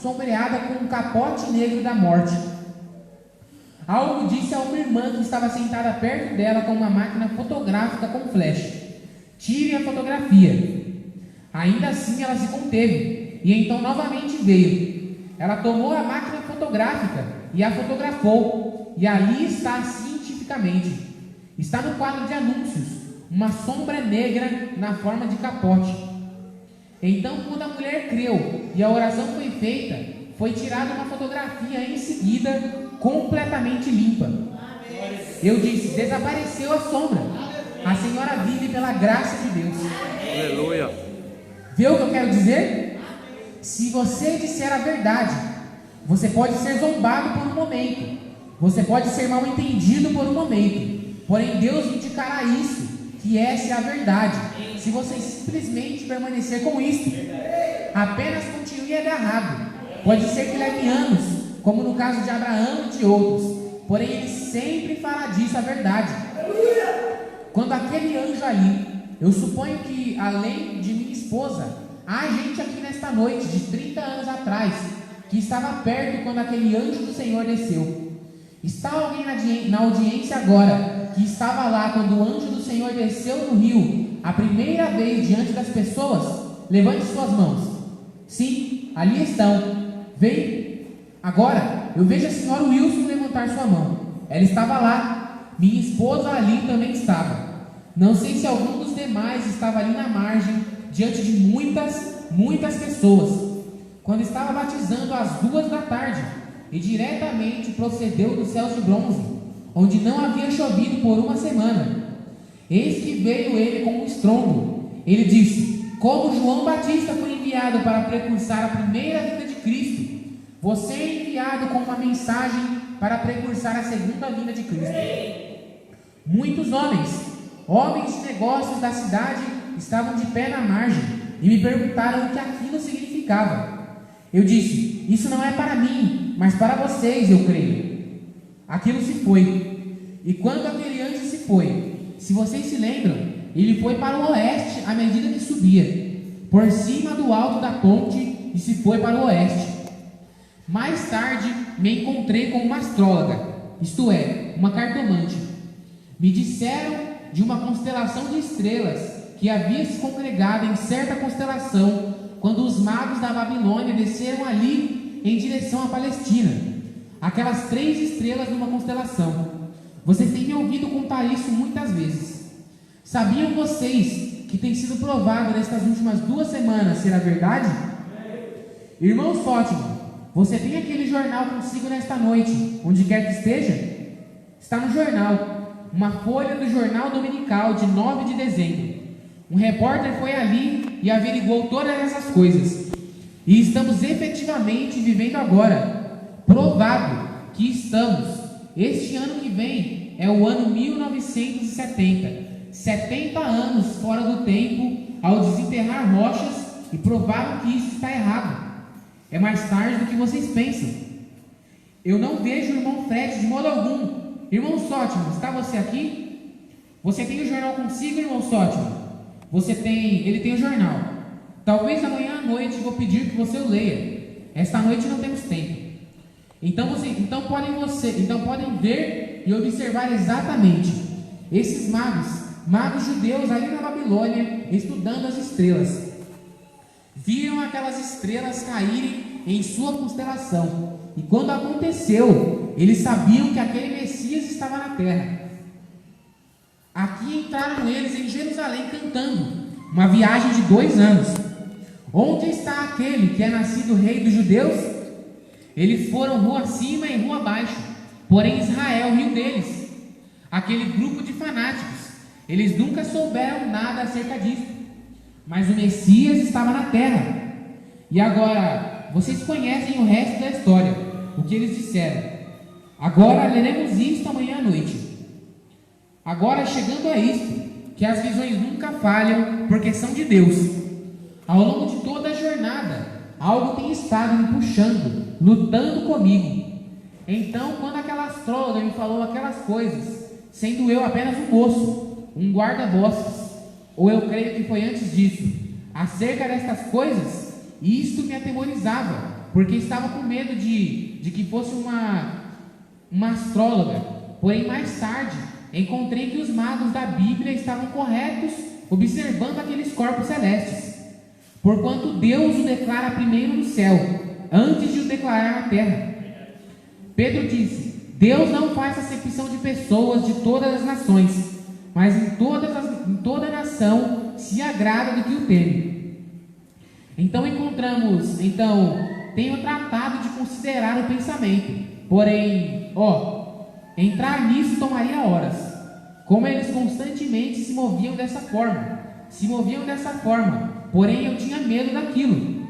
S3: sombreada com um capote negro da morte. Algo disse a uma irmã que estava sentada perto dela com uma máquina fotográfica com flash: tire a fotografia. Ainda assim ela se conteve, e então novamente veio. Ela tomou a máquina fotográfica e a fotografou, e ali está cientificamente. Está no quadro de anúncios, uma sombra negra na forma de capote. Então, quando a mulher creu e a oração foi feita, foi tirada uma fotografia em seguida, completamente limpa. Eu disse: desapareceu a sombra. A senhora vive pela graça de Deus.
S2: Aleluia.
S3: Vê o que eu quero dizer? Se você disser a verdade, você pode ser zombado por um momento, você pode ser mal entendido por um momento, porém Deus indicará isso, que essa é a verdade. Se você simplesmente permanecer com isso, apenas continue agarrado. Pode ser que leve anos, como no caso de Abraão e de outros, porém ele sempre fala disso, a verdade. Quando aquele anjo ali, eu suponho que além de minha esposa, há gente aqui nesta noite de 30 anos atrás, que estava perto quando aquele anjo do Senhor desceu. Está alguém na audiência agora, que estava lá quando o anjo do Senhor desceu no rio, a primeira vez diante das pessoas? Levante suas mãos. Sim, ali estão. Vem. Agora, eu vejo a senhora Wilson levantar sua mão. Ela estava lá. Minha esposa ali também estava. Não sei se algum dos demais estava ali na margem, diante de muitas pessoas, quando estava batizando às 2 da tarde, e diretamente procedeu dos céus de bronze, onde não havia chovido por uma semana. Eis que veio ele com um estrondo. Ele disse: como João Batista foi enviado para precursar a primeira vinda de Cristo, você é enviado com uma mensagem para precursar a segunda vinda de Cristo. Muitos homens de negócios da cidade, estavam de pé na margem e me perguntaram o que aquilo significava. Eu disse: isso não é para mim, mas para vocês, eu creio. Aquilo se foi. E quando aquele anjo se foi, se vocês se lembram, ele foi para o oeste à medida que subia, por cima do alto da ponte, e se foi para o oeste. Mais tarde me encontrei com uma astróloga, isto é, uma cartomante. Me disseram de uma constelação de estrelas que havia se congregado em certa constelação quando os magos da Babilônia desceram ali em direção à Palestina. Aquelas 3 estrelas numa constelação. Vocês têm me ouvido contar isso muitas vezes. Sabiam vocês que tem sido provado nestas últimas 2 semanas ser a verdade? Irmão Fátima, você tem aquele jornal consigo nesta noite, onde quer que esteja? Está no jornal, uma folha do jornal dominical de 9 de dezembro. Um repórter foi ali e averiguou todas essas coisas. E estamos efetivamente vivendo agora. Provado que estamos. Este ano que vem é o ano 1970. 70 anos fora do tempo ao desenterrar rochas e provaram que isso está errado. É mais tarde do que vocês pensam. Eu não vejo o irmão Fred de modo algum. Irmão Sótimo, está você aqui? Você tem o jornal consigo, irmão Sótimo? Ele tem o jornal. Talvez amanhã à noite vou pedir que você o leia. Esta noite não temos tempo. Então podem ver e observar exatamente esses magos judeus ali na Babilônia, estudando as estrelas. Viram aquelas estrelas caírem em sua constelação. E quando aconteceu, eles sabiam que aquele Messias estava na terra. Aqui entraram eles em Jerusalém cantando, uma viagem de 2 anos. Onde está aquele que é nascido rei dos judeus? Eles foram rua acima e rua abaixo, porém Israel riu deles. Aquele grupo de fanáticos, eles nunca souberam nada acerca disso. Mas o Messias estava na terra. E agora, vocês conhecem o resto da história, o que eles disseram. Agora leremos isto amanhã à noite. Agora, chegando a isto, que as visões nunca falham, porque são de Deus. Ao longo de toda a jornada, algo tem estado me puxando, lutando comigo. Então, quando aquela astróloga me falou aquelas coisas, sendo eu apenas um moço, um guarda-bosques, ou eu creio que foi antes disso, acerca destas coisas, isto me atemorizava, porque estava com medo de que fosse uma astróloga. Porém, mais tarde, encontrei que os magos da Bíblia estavam corretos, observando aqueles corpos celestes, porquanto Deus o declara primeiro no céu, antes de o declarar na terra. Pedro disse: Deus não faz acepção de pessoas de todas as nações, mas em toda nação se agrada do que o teme. Então tenho tratado de considerar o pensamento. Porém, entrar nisso tomaria horas. Como eles constantemente se moviam dessa forma, porém eu tinha medo daquilo.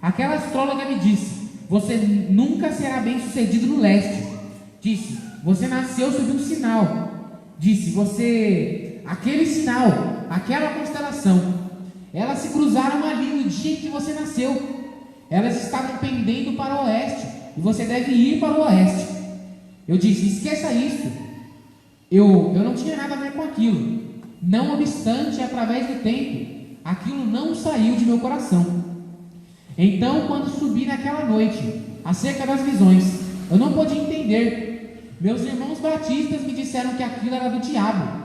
S3: Aquela astróloga me disse: você nunca será bem sucedido no leste. Disse: você nasceu sob um sinal. Disse: aquele sinal, aquela constelação, elas se cruzaram ali no dia em que você nasceu. Elas estavam pendendo para o oeste, e você deve ir para o oeste. Eu disse: esqueça isso. Eu não tinha nada a ver com aquilo. Não obstante, através do tempo, aquilo não saiu de meu coração. Então, quando subi naquela noite, acerca das visões, eu não podia entender. Meus irmãos batistas me disseram que aquilo era do diabo.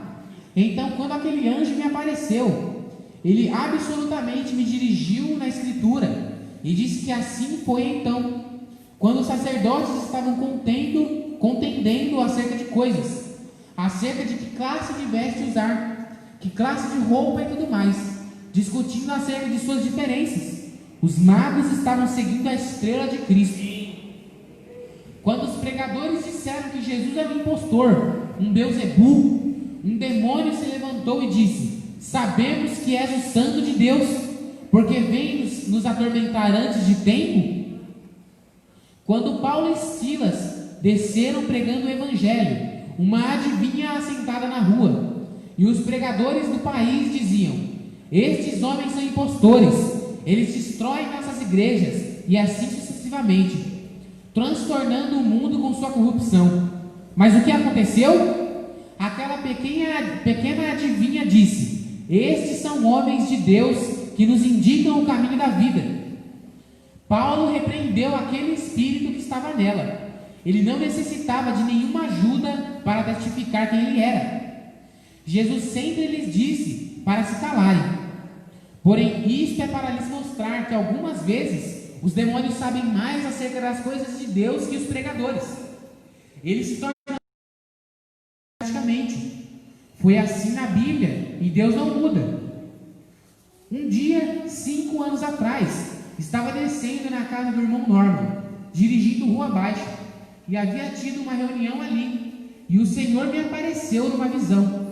S3: Então, quando aquele anjo me apareceu, ele absolutamente me dirigiu na escritura e disse que assim foi. Então, quando os sacerdotes estavam contendendo acerca de coisas, acerca de que classe de veste usar, que classe de roupa e tudo mais, discutindo acerca de suas diferenças, os magos estavam seguindo a estrela de Cristo. Quando os pregadores disseram que Jesus era um impostor, um Beelzebul, um demônio se levantou e disse: sabemos que és o Santo de Deus, porque vem nos atormentar antes de tempo. Quando Paulo e Silas desceram pregando o evangelho, uma adivinha assentada na rua, e os pregadores do país diziam: estes homens são impostores, eles destroem nossas igrejas, e assim sucessivamente, transtornando o mundo com sua corrupção. Mas o que aconteceu? Aquela pequena adivinha disse: estes são homens de Deus que nos indicam o caminho da vida. Paulo repreendeu aquele espírito que estava nela. Ele não necessitava de nenhuma ajuda para testificar quem ele era. Jesus sempre lhes disse para se calarem. Porém, isto é para lhes mostrar que algumas vezes os demônios sabem mais acerca das coisas de Deus que os pregadores. Eles se tornam praticamente. Foi assim na Bíblia e Deus não muda. Um dia, 5 anos atrás, estava descendo na casa do irmão Norman, dirigindo rua abaixo, e havia tido uma reunião ali, e o Senhor me apareceu numa visão.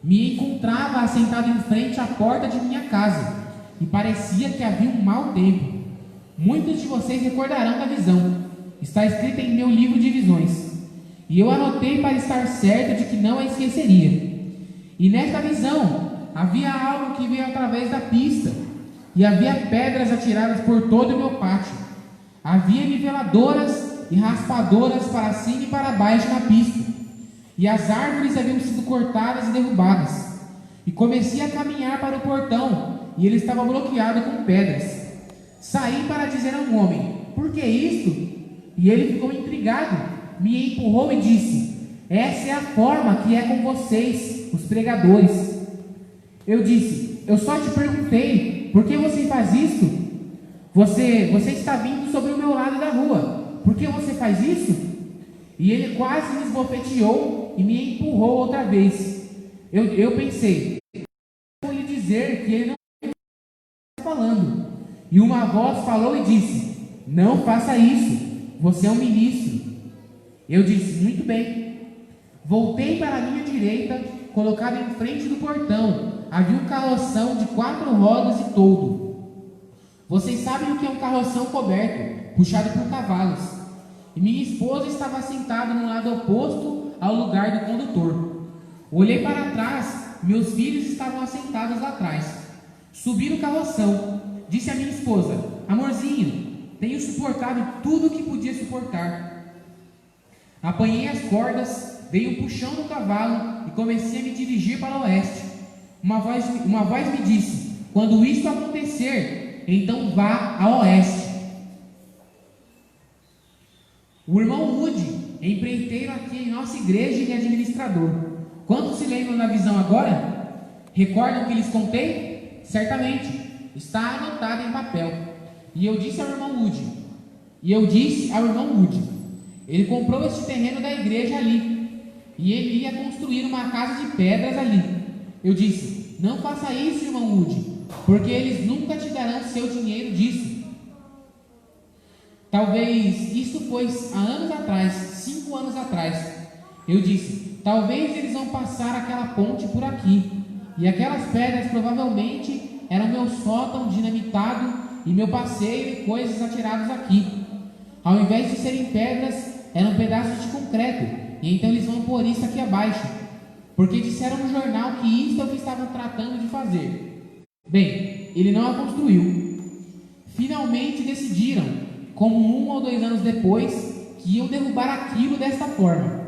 S3: Me encontrava assentado em frente à porta de minha casa, e parecia que havia um mau tempo. Muitos de vocês recordarão da visão. Está escrita em meu livro de visões, e eu anotei para estar certo de que não a esqueceria. E nesta visão havia algo que veio através da pista, e havia pedras atiradas por todo o meu pátio. Havia niveladoras e raspadoras para cima e para baixo na pista, e as árvores haviam sido cortadas e derrubadas. E comecei a caminhar para o portão, e ele estava bloqueado com pedras. Saí para dizer a um homem: por que isto? E ele ficou intrigado, me empurrou e disse: essa é a forma que é com vocês, os pregadores. Eu disse: eu só te perguntei, por que você faz isso? Você está vindo sobre o meu lado da rua, por que você faz isso? E ele quase me esbofeteou e me empurrou outra vez. Eu pensei: vou lhe dizer que ele não está falando. E uma voz falou e disse: não faça isso, você é um ministro. Eu disse: muito bem. Voltei para a minha direita, colocado em frente do portão, havia um carroção de 4 rodas e toldo. Vocês sabem o que é um carroção coberto, puxado por cavalos. E minha esposa estava sentada no lado oposto ao lugar do condutor. Olhei para trás, meus filhos estavam assentados lá atrás. Subi no carroção. Disse a minha esposa: amorzinho, tenho suportado tudo o que podia suportar. Apanhei as cordas, dei um puxão no cavalo e comecei a me dirigir para o oeste. Uma voz me disse: quando isto acontecer, então vá a oeste. O irmão Woody, empreiteiro aqui em nossa igreja e administrador. Quantos se lembram da visão agora? Recordam o que lhes contei? Certamente. Está anotado em papel. E eu disse ao irmão Woody, ele comprou este terreno da igreja ali, e ele ia construir uma casa de pedras ali. Eu disse: não faça isso, irmão Woody, porque eles nunca te darão seu dinheiro disso. Talvez isso foi há anos atrás, 5 anos atrás. Eu disse: talvez eles vão passar aquela ponte por aqui, e aquelas pedras provavelmente eram meu sótão dinamitado e meu passeio e coisas atiradas aqui. Ao invés de serem pedras, eram pedaços de concreto, e então eles vão pôr isso aqui abaixo, porque disseram no jornal que isso é o que estavam tratando de fazer. Bem, ele não a construiu. Finalmente decidiram, como 1 ou 2 anos depois, que iam derrubar aquilo desta forma.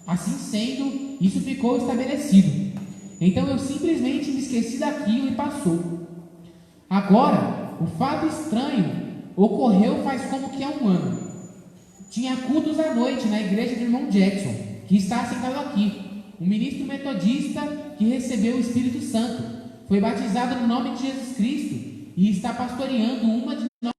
S3: Assim sendo, isso ficou estabelecido. Então eu simplesmente me esqueci daquilo e passou. Agora, o fato estranho ocorreu faz como que há 1 ano. Tinha cultos à noite na igreja do irmão Jackson, que está sentado aqui. Um ministro metodista que recebeu o Espírito Santo, foi batizado no nome de Jesus Cristo e está pastoreando uma de nós,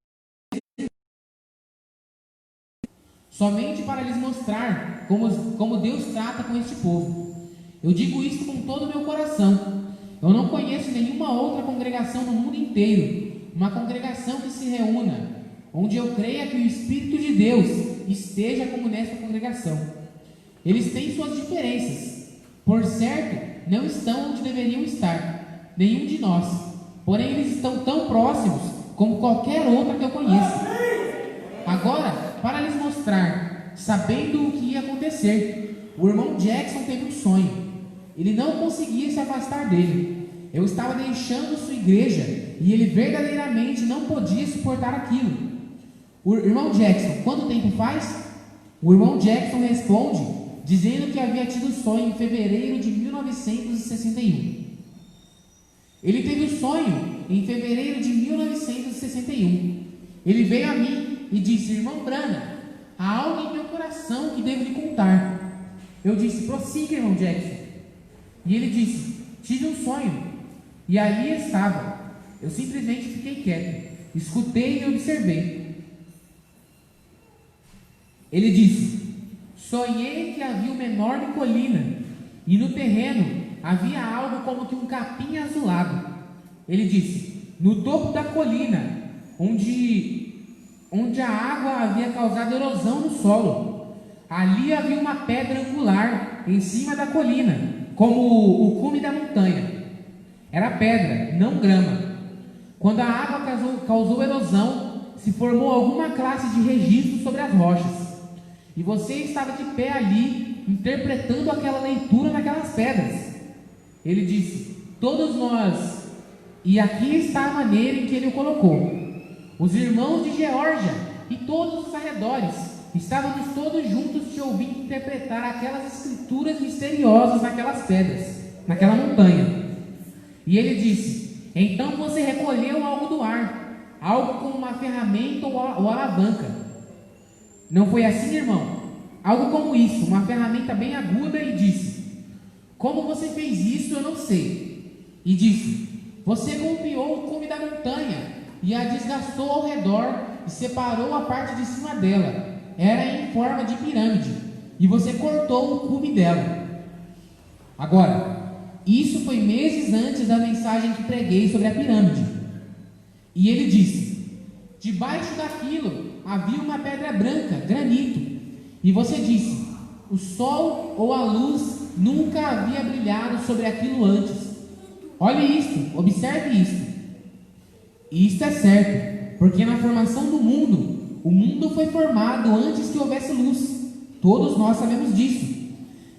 S3: somente para lhes mostrar como Deus trata com este povo. Eu digo isso com todo o meu coração. Eu não conheço nenhuma outra congregação no mundo inteiro, uma congregação que se reúna, onde eu creia que o Espírito de Deus esteja como nesta congregação. Eles têm suas diferenças. Por certo, não estão onde deveriam estar, nenhum de nós. Porém, eles estão tão próximos como qualquer outra que eu conheço. Agora, para lhes mostrar, sabendo o que ia acontecer, o irmão Jackson teve um sonho. Ele não conseguia se afastar dele. Eu estava deixando sua igreja e ele verdadeiramente não podia suportar aquilo. O irmão Jackson, quanto tempo faz? O irmão Jackson responde, dizendo que havia tido sonho em fevereiro de 1961. Ele teve o sonho em fevereiro de 1961. Ele veio a mim e disse: irmão Branham, há algo em meu coração que devo lhe contar. Eu disse: prossiga, irmão Jackson. E ele disse: tive um sonho. E ali estava. Eu simplesmente fiquei quieto, escutei e observei. Ele disse: sonhei que havia uma enorme colina, e no terreno havia algo como que um capim azulado. Ele disse: no topo da colina, onde a água havia causado erosão no solo, ali havia uma pedra angular em cima da colina, como o cume da montanha. Era pedra, não grama. Quando a água causou erosão, se formou alguma classe de registro sobre as rochas. E você estava de pé ali, interpretando aquela leitura naquelas pedras. Ele disse: todos nós. E aqui está a maneira em que ele o colocou. Os irmãos de Geórgia e todos os arredores estávamos todos juntos te ouvindo interpretar aquelas escrituras misteriosas naquelas pedras, naquela montanha. E ele disse: então você recolheu algo do ar, algo como uma ferramenta ou alavanca. Não foi assim, irmão? Algo como isso, uma ferramenta bem aguda, e disse: como você fez isso, eu não sei. E disse: você golpeou o cume da montanha e a desgastou ao redor e separou a parte de cima dela. Era em forma de pirâmide e você cortou o cume dela. Agora, isso foi meses antes da mensagem que preguei sobre a pirâmide. E ele disse: debaixo daquilo havia uma pedra branca, granito. E você disse: o sol ou a luz nunca havia brilhado sobre aquilo antes. Olhe isto, observe isto. E isto é certo, porque na formação do mundo, o mundo foi formado antes que houvesse luz. Todos nós sabemos disso.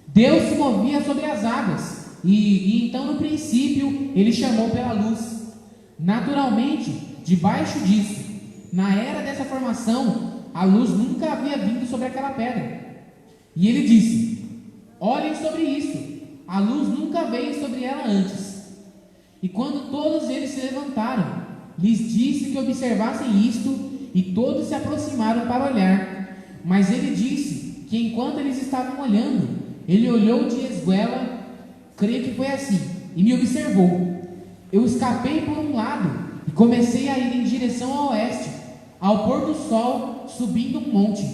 S3: Deus se movia sobre as águas, e então no princípio ele chamou pela luz. Naturalmente, debaixo disso, na era dessa formação, a luz nunca havia vindo sobre aquela pedra. E ele disse: olhem sobre isso, a luz nunca veio sobre ela antes. E quando todos eles se levantaram, lhes disse que observassem isto, e todos se aproximaram para olhar. Mas ele disse que enquanto eles estavam olhando, ele olhou de esguela, creio que foi assim, e me observou. Eu escapei por um lado e comecei a ir em direção ao oeste, ao pôr do sol, subindo um monte,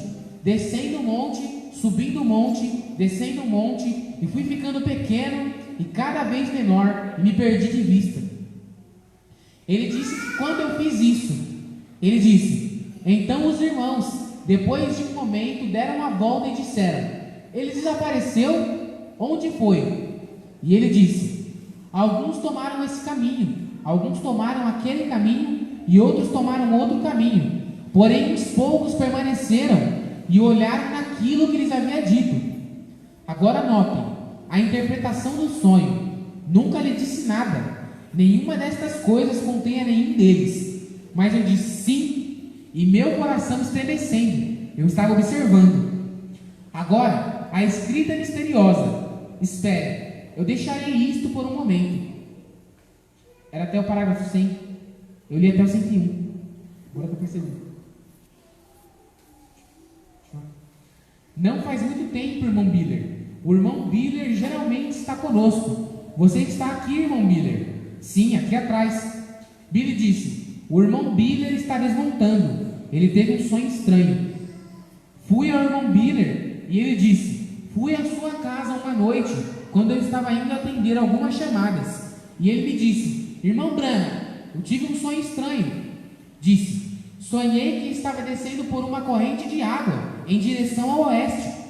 S3: descendo um monte, subindo um monte, descendo um monte, e fui ficando pequeno e cada vez menor, e me perdi de vista. Ele disse que quando eu fiz isso, ele disse: Então os irmãos, depois de um momento, deram a volta e disseram: ele desapareceu? Onde foi? E ele disse: alguns tomaram esse caminho, alguns tomaram aquele caminho e outros tomaram outro caminho. Porém uns poucos permaneceram e olharam naquilo que lhes havia dito. Agora notem a interpretação do sonho. Nunca lhe disse nada. Nenhuma destas coisas contém a nenhum deles. Mas eu disse sim, e meu coração estremecendo, eu estava observando. Agora, a escrita misteriosa. Espere, eu deixarei isto por um momento. Era até o parágrafo 100. Eu li até o 101. Agora que eu percebi. Não faz muito tempo, irmão Biller. O irmão Biller geralmente está conosco. Você está aqui, irmão Biller? Sim, aqui atrás. Billy disse: o irmão Biller está desmontando. Ele teve um sonho estranho. Fui ao irmão Biller e ele disse: fui à sua casa uma noite, quando eu estava indo atender algumas chamadas. E ele me disse: irmão Branham, eu tive um sonho estranho. Disse: sonhei que estava descendo por uma corrente de água em direção ao oeste.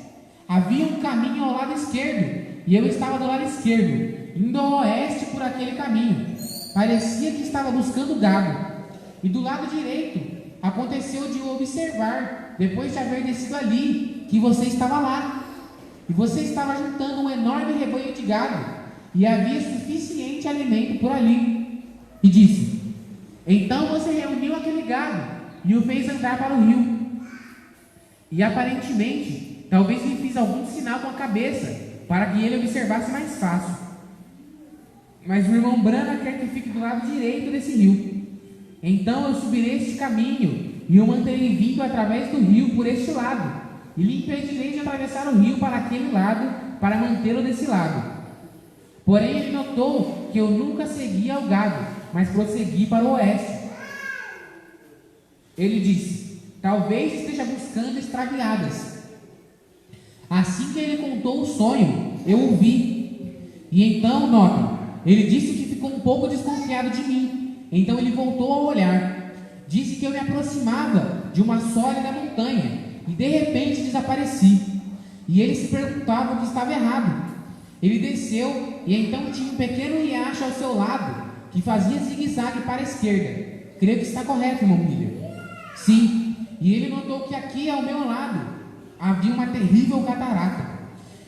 S3: Havia um caminho ao lado esquerdo e eu estava do lado esquerdo, indo ao oeste por aquele caminho. Parecia que estava buscando gado. E do lado direito aconteceu de eu observar, depois de haver descido ali, que você estava lá. E você estava juntando um enorme rebanho de gado, e havia suficiente alimento por ali. E disse: então você reuniu aquele gado e o fez andar para o rio. E aparentemente, talvez lhe fiz algum sinal com a cabeça, para que ele observasse mais fácil. Mas o irmão Branham quer que fique do lado direito desse rio. Então eu subirei este caminho e o manterei vindo através do rio por este lado, e lhe impedirei de atravessar o rio para aquele lado, para mantê-lo desse lado. Porém ele notou que eu nunca segui ao gado, mas prossegui para o oeste. Ele disse: talvez esteja buscando extraviadas. Assim que ele contou o sonho, eu o vi. E então, notem, ele disse que ficou um pouco desconfiado de mim. Então ele voltou a olhar. Disse que eu me aproximava de uma sólida montanha e de repente desapareci. E ele se perguntava o que estava errado. Ele desceu e então tinha um pequeno riacho ao seu lado que fazia zigue-zague para a esquerda. Creio que está correto, irmão Miller. Sim, e ele notou que aqui ao meu lado havia uma terrível catarata.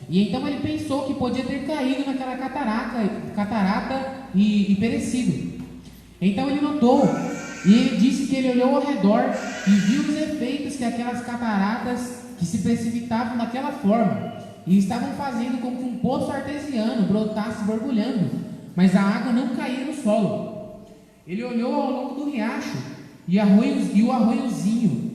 S3: E então ele pensou que podia ter caído naquela catarata e perecido. Então ele notou, e ele disse que ele olhou ao redor e viu os efeitos que aquelas cataratas que se precipitavam daquela forma e estavam fazendo com que um poço artesiano brotasse borbulhando, mas a água não caía no solo. Ele olhou ao longo do riacho e o arroiozinho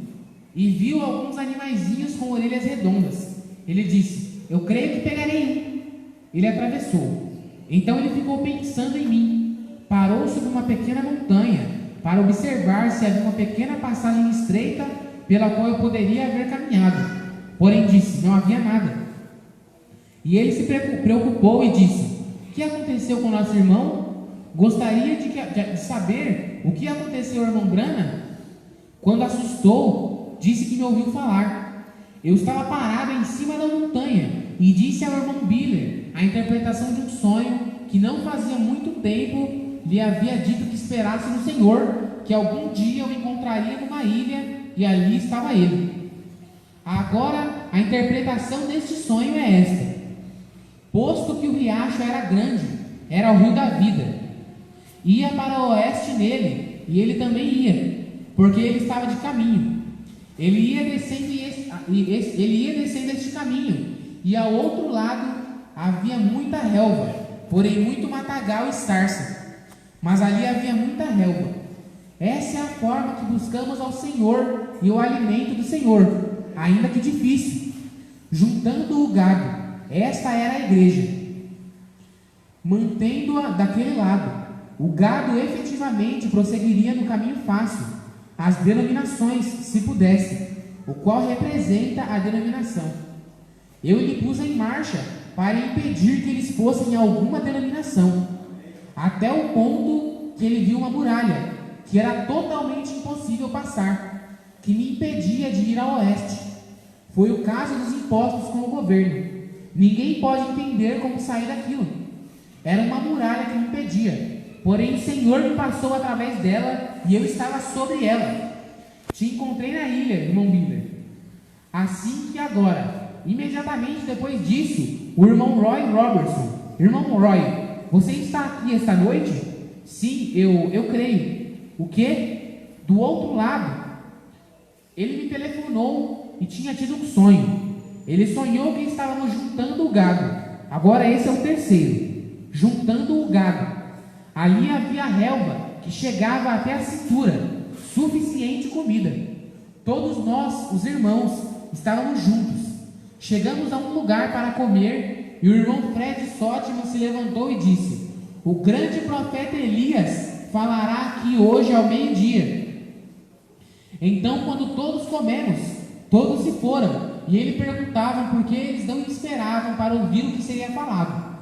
S3: e viu alguns animaizinhos com orelhas redondas. Ele disse: eu creio que pegarei um. Ele atravessou. Então ele ficou pensando em mim. Parou sobre uma pequena montanha para observar se havia uma pequena passagem estreita pela qual eu poderia haver caminhado. Porém disse: não havia nada. E ele se preocupou e disse: o que aconteceu com nosso irmão? Gostaria de saber o que aconteceu ao irmão Branham? Quando assustou, disse que me ouviu falar. Eu estava parado em cima da montanha e disse ao irmão Biller a interpretação de um sonho que não fazia muito tempo lhe havia dito que esperasse no Senhor, que algum dia eu encontraria numa ilha e ali estava ele. Agora a interpretação deste sonho é esta: posto que o riacho era grande, era o rio da vida, ia para o oeste nele, e ele também ia, porque ele estava de caminho. Ele ia descendo este caminho, e ao outro lado havia muita relva, porém muito matagal e sarça, mas ali havia muita relva. Essa é a forma que buscamos ao Senhor e o alimento do Senhor, ainda que difícil, juntando o gado. Esta era a igreja, mantendo-a daquele lado. O gado efetivamente prosseguiria no caminho fácil, as denominações, se pudesse, o qual representa a denominação. Eu lhe pus em marcha para impedir que eles fossem alguma denominação, até o ponto que ele viu uma muralha, que era totalmente impossível passar. que me impedia de ir ao oeste. Foi o caso dos impostos com o governo. Ninguém pode entender como sair daquilo. Era uma muralha que me impedia. Porém o Senhor me passou através dela e eu estava sobre ela. Te encontrei na ilha, irmão Miller. Assim que agora, imediatamente depois disso, o irmão Roy Robertson. Irmão Roy, você está aqui esta noite? Sim, eu creio. O quê? Do outro lado. Ele me telefonou e tinha tido um sonho. Ele sonhou que estávamos juntando o gado. Agora esse é o terceiro. Juntando o gado. Ali havia relva que chegava até a cintura, suficiente comida. Todos nós, os irmãos, estávamos juntos. Chegamos a um lugar para comer e o irmão Fred Sotman se levantou e disse: o grande profeta Elias falará aqui hoje ao meio-dia. Então, quando todos comemos, todos se foram, e ele perguntava por que eles não esperavam para ouvir o que seria falado.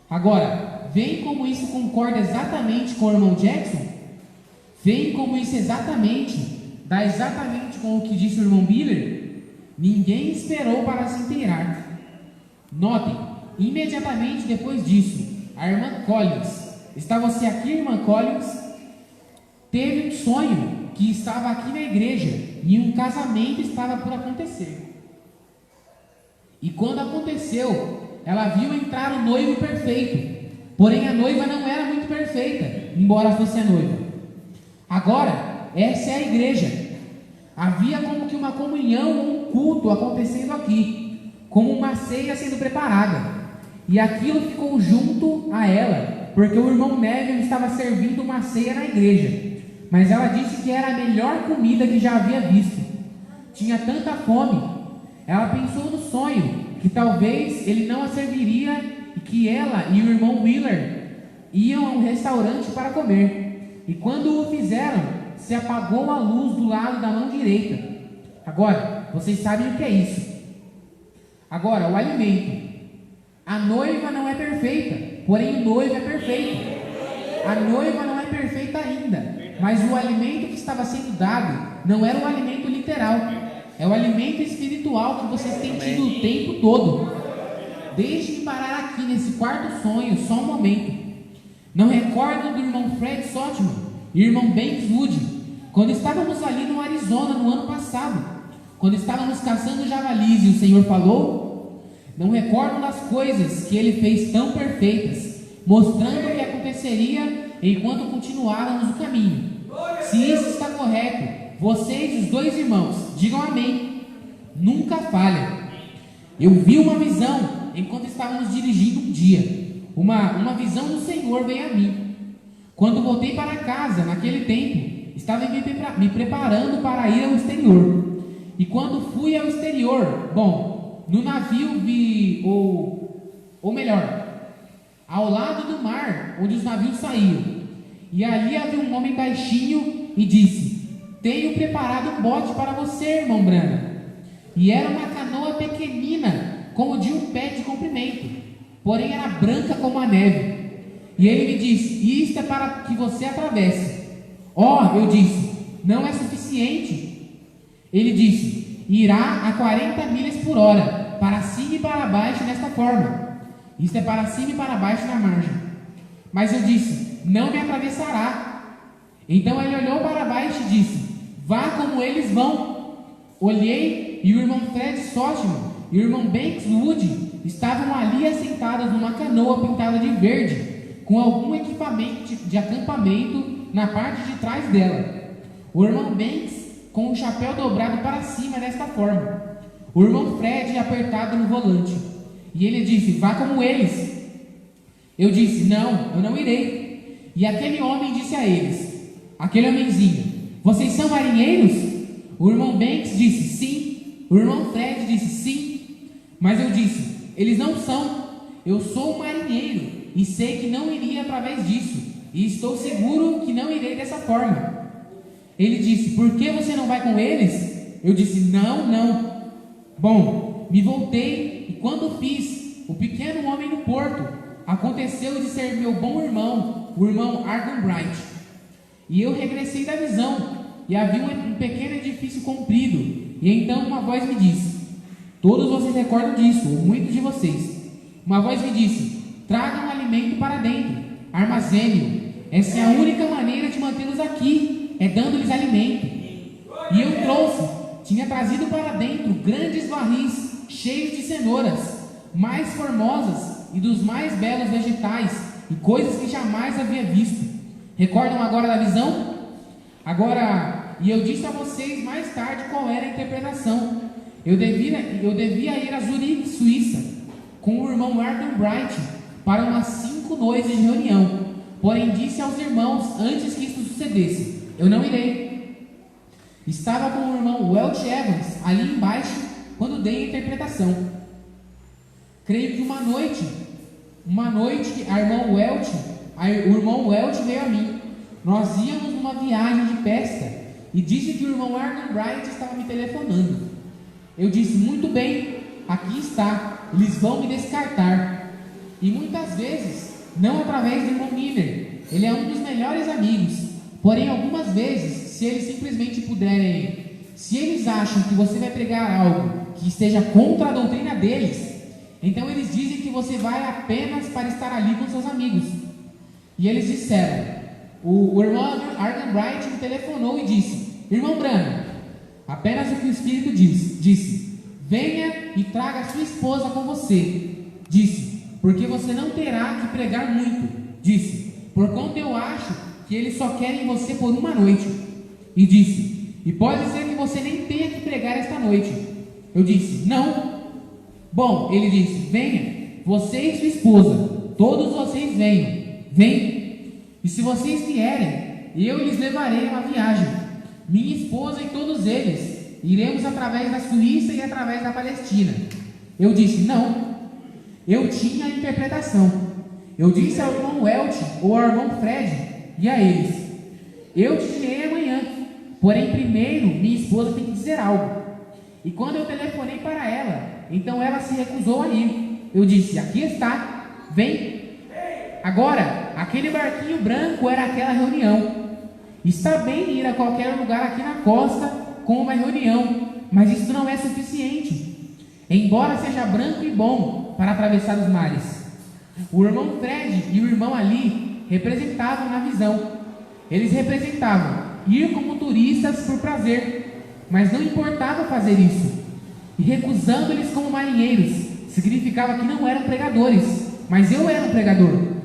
S3: Agora, veem como isso concorda exatamente com o irmão Jackson? Veem como isso dá exatamente com o que disse o irmão Miller? Ninguém esperou para se inteirar. Notem, imediatamente depois disso, a irmã Collins, está você aqui, irmã Collins? Teve um sonho que estava aqui na igreja e um casamento estava por acontecer. E quando aconteceu, ela viu entrar o noivo perfeito. Porém a noiva não era muito perfeita, embora fosse a noiva. Agora, essa é a igreja. Havia como que uma comunhão ou um culto acontecendo aqui, como uma ceia sendo preparada. E aquilo ficou junto a ela, porque o irmão Neville estava servindo uma ceia na igreja. Mas ela disse que era a melhor comida que já havia visto. Tinha tanta fome. Ela pensou no sonho, que talvez ele não a serviria e que ela e o irmão Wheeler iam a um restaurante para comer. E quando o fizeram, se apagou a luz do lado da mão direita. Agora, vocês sabem o que é isso. Agora, o alimento. A noiva não é perfeita, porém o noivo é perfeito. A noiva não é perfeita ainda, mas o alimento que estava sendo dado não era um alimento literal. É o alimento espiritual que vocês têm tido o tempo todo. Deixe-me parar aqui nesse quarto sonho só um momento. Não recordo do irmão Fred Sotman e irmão Banks Wood, quando estávamos ali no Arizona no ano passado, quando estávamos caçando javalis e o Senhor falou? Não recordo das coisas que ele fez tão perfeitas, mostrando o que aconteceria enquanto continuávamos o caminho. Se isso está correto, vocês, os dois irmãos, digam amém. Nunca falha. Eu vi uma visão enquanto estávamos dirigindo um dia. Uma visão do Senhor veio a mim. Quando voltei para casa, naquele tempo, estava me preparando para ir ao exterior. E quando fui ao exterior, no navio vi, ou melhor, ao lado do mar, onde os navios saíam. E ali havia um homem baixinho e disse: tenho preparado um bote para você, irmão Branham. E era uma canoa pequenina, como de um pé de comprimento, porém era branca como a neve. E ele me disse: isto é para que você atravesse. Eu disse: não é suficiente. Ele disse: irá a 40 milhas por hora, para cima e para baixo desta forma. Isto é para cima e para baixo na margem. Mas eu disse: não me atravessará. Então ele olhou para baixo e disse: vá como eles vão. Olhei e o irmão Fred Sotman e o irmão Banks Wood estavam ali assentados numa canoa pintada de verde, com algum equipamento de acampamento na parte de trás dela. O irmão Banks com o chapéu dobrado para cima desta forma. O irmão Fred apertado no volante. E ele disse: vá como eles. Eu disse: não, eu não irei. E aquele homem disse a eles, aquele homenzinho: vocês são marinheiros? O irmão Banks disse: sim. O irmão Fred disse: sim. Mas eu disse: eles não são. Eu sou um marinheiro e sei que não iria através disso, e estou seguro que não irei dessa forma. Ele disse: por que você não vai com eles? Eu disse: não. Me voltei, e quando fiz o pequeno homem no porto, aconteceu de ser meu bom irmão, o irmão Argon Bright. E eu regressei da visão, e havia um pequeno edifício comprido, e então uma voz me disse, todos vocês recordam disso, ou muitos de vocês. Uma voz me disse, tragam alimento para dentro, armazene-o. Essa é a única maneira de mantê-los aqui, é dando-lhes alimento. E eu tinha trazido para dentro grandes barris cheios de cenouras, mais formosas e dos mais belos vegetais, e coisas que jamais havia visto. Recordam agora da visão? E eu disse a vocês mais tarde qual era a interpretação. Eu devia ir a Zurique, Suíça, com o irmão Arthur Bright, para umas 5 noites de reunião. Porém disse aos irmãos, antes que isso sucedesse, eu não irei. Estava com o irmão Welch Evans, ali embaixo, quando dei a interpretação. Creio que uma noite, o irmão Welch veio a mim. Nós íamos numa viagem de pesca, e disse que o irmão Arthur Bright estava me telefonando. Eu disse, muito bem, aqui está, eles vão me descartar. E muitas vezes, não através do irmão Miller, ele é um dos melhores amigos. Porém, algumas vezes, se eles acham que você vai pregar algo que esteja contra a doutrina deles, então eles dizem que você vai apenas para estar ali com seus amigos. E eles disseram, o irmão Arthur Bright me telefonou e disse, irmão Branham, apenas o que o Espírito disse, venha e traga sua esposa com você. Disse, porque você não terá que pregar muito. Disse, porquanto eu acho que eles só querem você por uma noite. E disse, e pode ser que você nem tenha que pregar esta noite. Eu disse, não. Bom, ele disse, venha, você e sua esposa, todos vocês venham, e se vocês vierem, eu lhes levarei a uma viagem, minha esposa e todos eles, iremos através da Suíça e através da Palestina. Eu disse, não, eu tinha a interpretação. Eu disse ao irmão Welch ou ao irmão Fred e a eles, eu te direi amanhã, porém primeiro minha esposa tem que dizer algo. E quando eu telefonei para ela, então ela se recusou a ir. Eu disse, aqui está, vem. Agora, aquele barquinho branco era aquela reunião. Está bem ir a qualquer lugar aqui na costa com uma reunião, mas isso não é suficiente, embora seja branco e bom para atravessar os mares. O irmão Fred e o irmão Ali representavam na visão. Eles representavam ir como turistas por prazer, mas não importava fazer isso. E recusando eles como marinheiros, significava que não eram pregadores, mas eu era um pregador.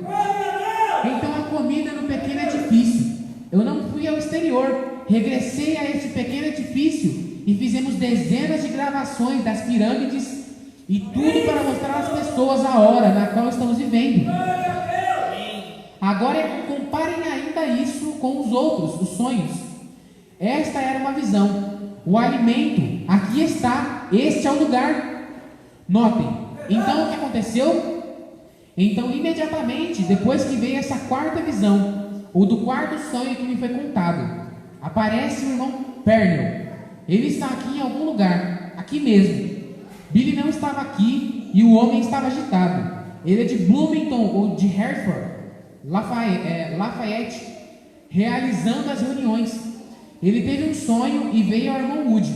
S3: Então a comida no pequeno edifício. Eu não fui ao exterior, regressei a esse pequeno edifício e fizemos dezenas de gravações das pirâmides e tudo para mostrar às pessoas a hora na qual estamos vivendo. Agora comparem ainda isso com os outros, os sonhos. Esta era uma visão. O alimento, aqui está, este é o lugar. Notem, então o que aconteceu? Então imediatamente, depois que veio essa quarta visão, ou do quarto sonho que me foi contado, aparece o irmão Pernell. Ele está aqui em algum lugar, aqui mesmo. Billy não estava aqui e o homem estava agitado. Ele é de Bloomington ou de Hereford, Lafayette, realizando as reuniões. Ele teve um sonho e veio ao irmão Wood.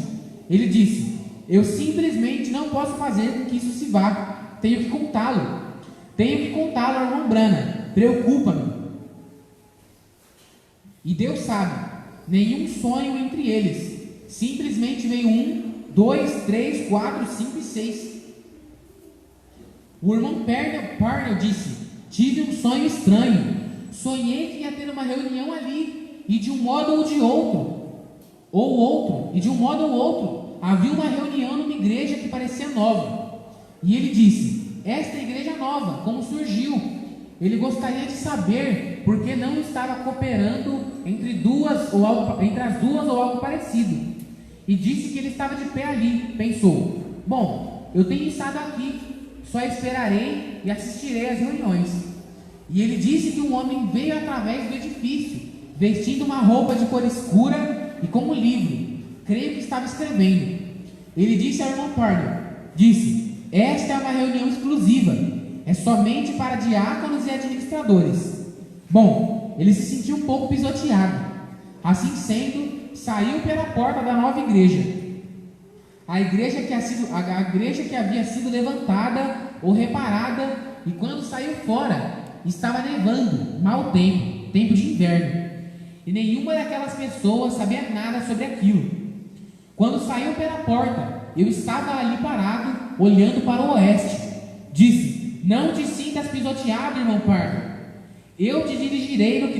S3: Ele disse, eu simplesmente não posso fazer com que isso se vá. Tenho que contá-lo ao irmão Branham. Preocupa-me. E Deus sabe, nenhum sonho entre eles. Simplesmente veio 1, 2, 3, 4, 5 e 6. O irmão Pernell disse, tive um sonho estranho. Sonhei que ia ter uma reunião ali, e de um modo ou de outro, havia uma reunião numa igreja que parecia nova. E ele disse, esta igreja nova, como surgiu? Ele gostaria de saber por que não estava cooperando entre as duas ou algo parecido. E disse que ele estava de pé ali. Pensou, bom, eu tenho estado aqui, só esperarei e assistirei às reuniões. E ele disse que um homem veio através do edifício, vestindo uma roupa de cor escura e com um livro, creio que estava escrevendo. Ele disse ao irmão Pernell, esta é uma reunião exclusiva, é somente para diáconos e administradores. Bom, ele se sentiu um pouco pisoteado. Assim sendo, saiu pela porta da nova igreja, a igreja que havia sido levantada ou reparada, e quando saiu fora, estava nevando, mau tempo, tempo de inverno, e nenhuma daquelas pessoas sabia nada sobre aquilo. Quando saiu pela porta, eu estava ali parado, olhando para o oeste. Disse: não te sintas pisoteado, irmão Pardo. Eu te dirigirei no que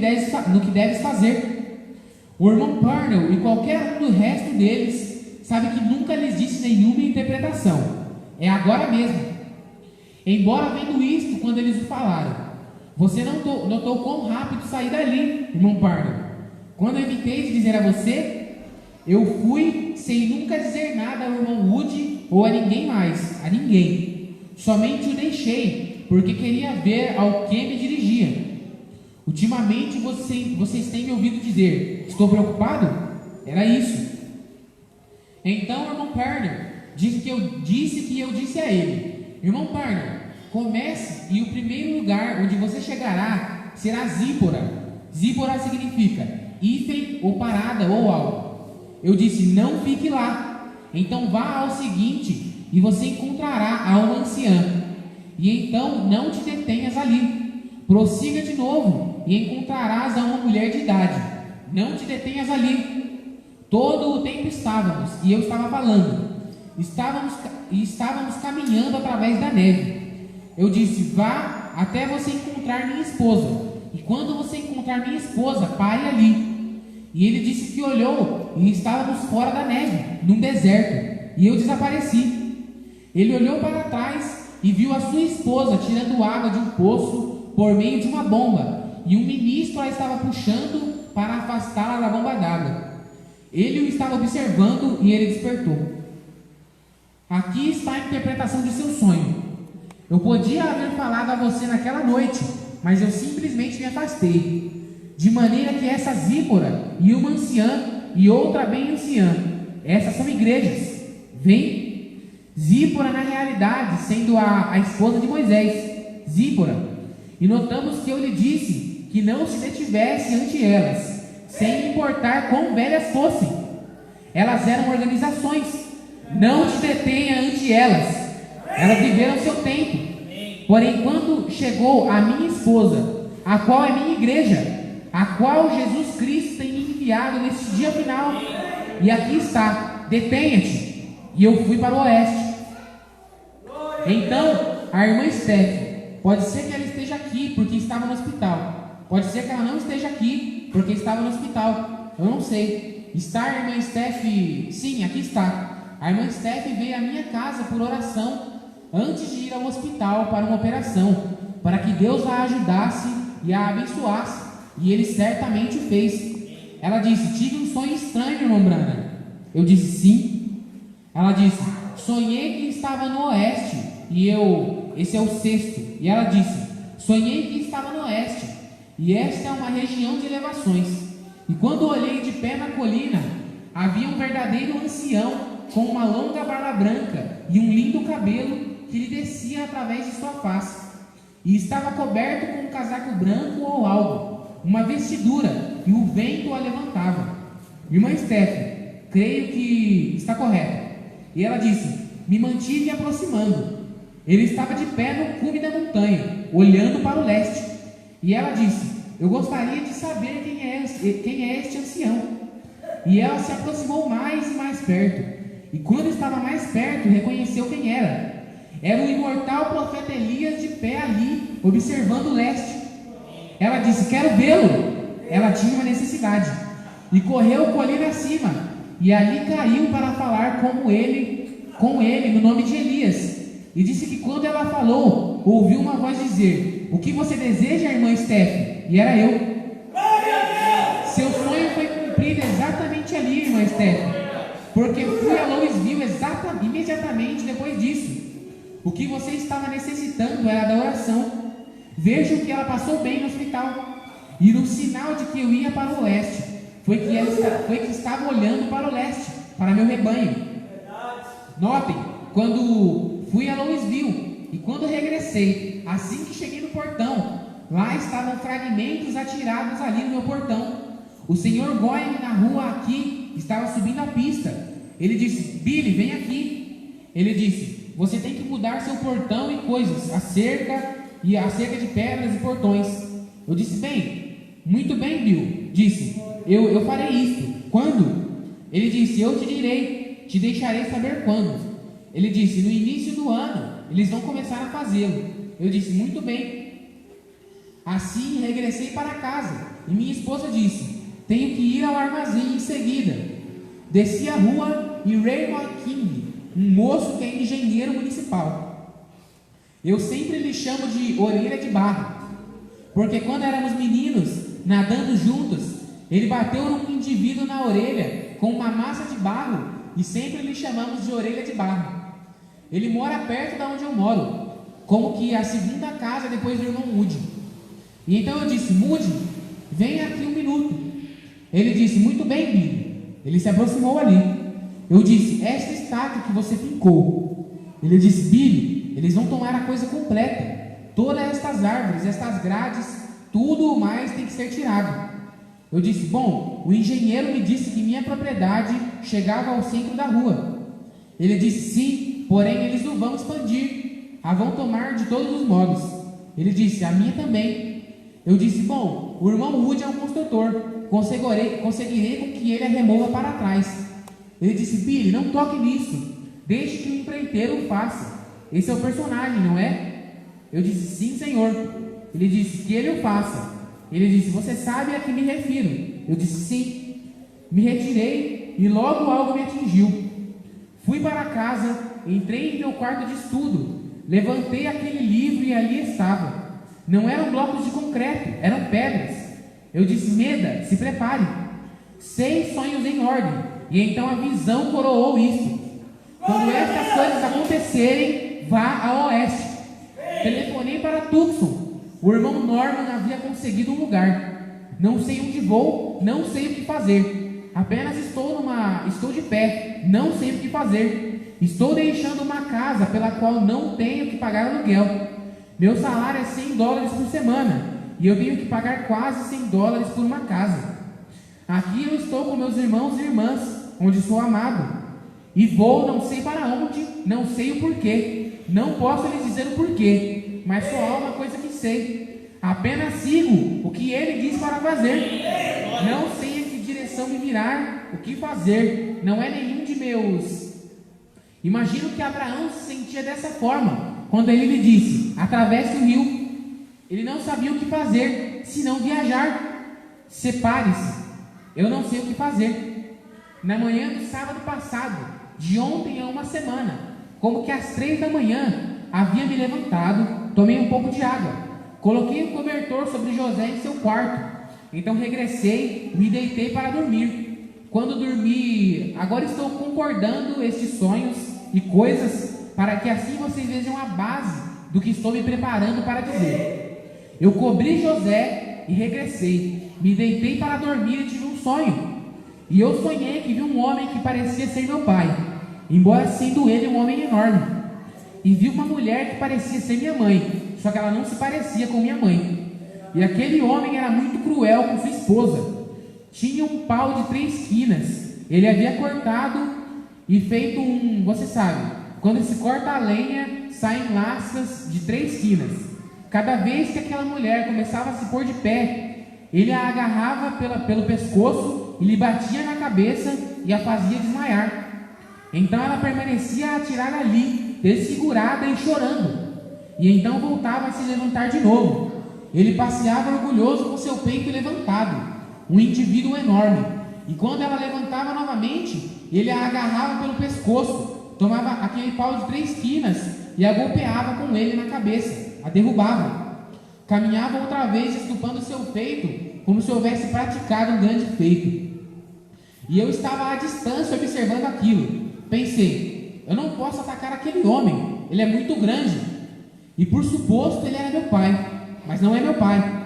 S3: deves fazer. O irmão Parnell e qualquer um do resto deles sabe que nunca lhes disse nenhuma interpretação. É agora mesmo. Embora vendo isto quando eles o falaram, você notou quão rápido saí dali, irmão Parnell. Quando evitei de dizer a você, eu fui sem nunca dizer nada ao irmão Wood ou a ninguém mais, a ninguém. Somente o deixei, porque queria ver ao que me dirigia. Ultimamente vocês têm me ouvido dizer: estou preocupado? Era isso. Então o irmão Parnell disse que eu disse a ele: irmão Parnell, comece e o primeiro lugar onde você chegará será Zípora. Zípora significa hífen ou parada ou algo. Eu disse: não fique lá. Então vá ao seguinte e você encontrará a uma anciã. E então não te detenhas ali. Prossiga de novo e encontrarás a uma mulher de idade. Não te detenhas ali. Todo o tempo estávamos, e eu estava falando, estávamos caminhando através da neve. Eu disse: vá até você encontrar minha esposa. E quando você encontrar minha esposa, pare ali. E ele disse que olhou e estávamos fora da neve, num deserto, e eu desapareci. Ele olhou para trás e viu a sua esposa tirando água de um poço por meio de uma bomba, e um ministro a estava puxando para afastá-la da bomba d'água. Ele o estava observando e ele despertou. Aqui está a interpretação de seu sonho. Eu podia haver falado a você naquela noite, mas eu simplesmente me afastei. De maneira que essa Zípora e uma anciã e outra bem anciã, essas são igrejas. Vem? Zípora na realidade sendo a esposa de Moisés, Zípora. E notamos que eu lhe disse que não se detivesse ante elas, sem importar quão velhas fossem. Elas eram organizações. Não te detenha ante elas. Elas viveram seu tempo. Porém, quando chegou a minha esposa, a qual é minha igreja, a qual Jesus Cristo tem me enviado neste dia final, e aqui está, detenha-te. E eu fui para o oeste. Então, a irmã Steph, pode ser que ela esteja aqui porque estava no hospital, pode ser que ela não esteja aqui porque estava no hospital, eu não sei. Está a irmã Steph? Sim, aqui está. A irmã Steph veio à minha casa por oração antes de ir ao hospital para uma operação, para que Deus a ajudasse e a abençoasse. E ele certamente o fez. Ela disse: tive um sonho estranho, irmão Branham. Eu disse: sim. Ela disse: sonhei que estava no oeste. E esse é o sexto. E ela disse: sonhei que estava no oeste. E esta é uma região de elevações. E quando olhei de pé na colina, havia um verdadeiro ancião com uma longa barba branca e um lindo cabelo que lhe descia através de sua face. E estava coberto com um casaco branco ou algo, uma vestidura, e o vento a levantava. Irmã Steph, creio que está correto. E ela disse: me mantive aproximando. Ele estava de pé no cume da montanha, olhando para o leste. E ela disse: eu gostaria de saber quem é este ancião. E ela se aproximou mais e mais perto. E quando estava mais perto, reconheceu quem era. Era o imortal profeta Elias de pé ali, observando o leste. Ela disse: quero vê-lo. Ela tinha uma necessidade. E correu colina acima, e ali caiu para falar com ele no nome de Elias. E disse que quando ela falou, ouviu uma voz dizer: o que você deseja, irmã Steph? E era eu. Seu sonho foi cumprido exatamente ali, irmã Steph, porque fui a Louisville imediatamente depois disso. O que você estava necessitando era da oração. Vejo que ela passou bem no hospital. E no sinal de que eu ia para o oeste, foi que estava olhando para o leste, para meu rebanho. Notem, quando fui a Louisville e quando regressei, assim que cheguei no portão, lá estavam fragmentos atirados ali no meu portão. O senhor Goyen na rua aqui estava subindo a pista. Ele disse: Billy, vem aqui. Ele disse: você tem que mudar seu portão e coisas, a cerca de pedras e portões. Eu disse: muito bem, Bill. Disse: eu farei isso. Quando? Ele disse: eu te direi, te deixarei saber quando. Ele disse: no início do ano, eles vão começar a fazê-lo. Eu disse: muito bem. Assim regressei para casa e minha esposa disse: tenho que ir ao armazém em seguida. Desci a rua e Raymond King, um moço que é engenheiro municipal. Eu sempre lhe chamo de orelha de barro, porque quando éramos meninos, nadando juntos, ele bateu num indivíduo na orelha com uma massa de barro e sempre lhe chamamos de orelha de barro. Ele mora perto da onde eu moro, como que a segunda casa depois do irmão Moody. E então eu disse: Moody, vem aqui um minuto. Ele disse: muito bem, Billy. Ele se aproximou ali. Eu disse: esta estátua que você fincou. Ele disse: Billy, eles vão tomar a coisa completa. Todas estas árvores, estas grades, tudo o mais tem que ser tirado. Eu disse: bom, o engenheiro me disse que minha propriedade chegava ao centro da rua. Ele disse: sim, porém eles não vão expandir, a vão tomar de todos os modos. Ele disse: a minha também. Eu disse: bom, o irmão Wood é um construtor, conseguirei com que ele a remova para trás. Ele disse: Billy, não toque nisso, deixe que o empreiteiro o faça. Esse é o personagem, não é? Eu disse: sim, senhor. Ele disse: que ele o faça. Ele disse: você sabe a que me refiro? Eu disse: sim. Me retirei e logo algo me atingiu. Fui para casa, entrei em meu quarto de estudo, levantei aquele livro e ali estava. Não eram blocos de concreto, eram pedras. Eu disse: Meda, se prepare. 6 sonhos em ordem. E então a visão coroou isso. Quando estas coisas acontecerem, vá a oeste. Telefonei para Tucson. O irmão Norman havia conseguido um lugar. Não sei onde vou, não sei o que fazer. Apenas estou de pé, não sei o que fazer. Estou deixando uma casa pela qual não tenho que pagar aluguel. Meu salário é $100 por semana e eu tenho que pagar quase $100 por uma casa. Aqui eu estou com meus irmãos e irmãs, onde sou amado. E vou não sei para onde, não sei o porquê. Não posso lhes dizer o porquê, mas só há uma coisa que sei. Apenas sigo o que ele diz para fazer. Não sei em que direção me virar, o que fazer. Não é nenhum de meus... Imagino que Abraão se sentia dessa forma quando ele lhe disse: atravesse o rio. Ele não sabia o que fazer, senão viajar. Separe-se. Eu não sei o que fazer. Na manhã do sábado passado, de ontem a uma semana, como que às 3 da manhã, havia me levantado, tomei um pouco de água, coloquei o cobertor sobre José em seu quarto. Então regressei, me deitei para dormir. Quando dormi, agora estou concordando estes sonhos e coisas, para que assim vocês vejam a base do que estou me preparando para dizer. Eu cobri José e regressei, me deitei para dormir e tive um sonho. E eu sonhei que vi um homem que parecia ser meu pai, embora sendo ele um homem enorme. E vi uma mulher que parecia ser minha mãe, só que ela não se parecia com minha mãe. E aquele homem era muito cruel com sua esposa. Tinha um pau de 3 quinas. Ele havia cortado e feito um... Você sabe, quando se corta a lenha, saem lascas de 3 quinas. Cada vez que aquela mulher começava a se pôr de pé, ele a agarrava pelo pescoço e lhe batia na cabeça e a fazia desmaiar. Então ela permanecia atirada ali, desfigurada e chorando. E então voltava a se levantar de novo. Ele passeava orgulhoso com seu peito levantado, um indivíduo enorme. E quando ela levantava novamente, ele a agarrava pelo pescoço, tomava aquele pau de 3 quinas e a golpeava com ele na cabeça, a derrubava. Caminhava outra vez estupando seu peito, como se houvesse praticado um grande feito. E eu estava à distância observando aquilo. Pensei: eu não posso atacar aquele homem, ele é muito grande. E por suposto ele era meu pai, mas não é meu pai.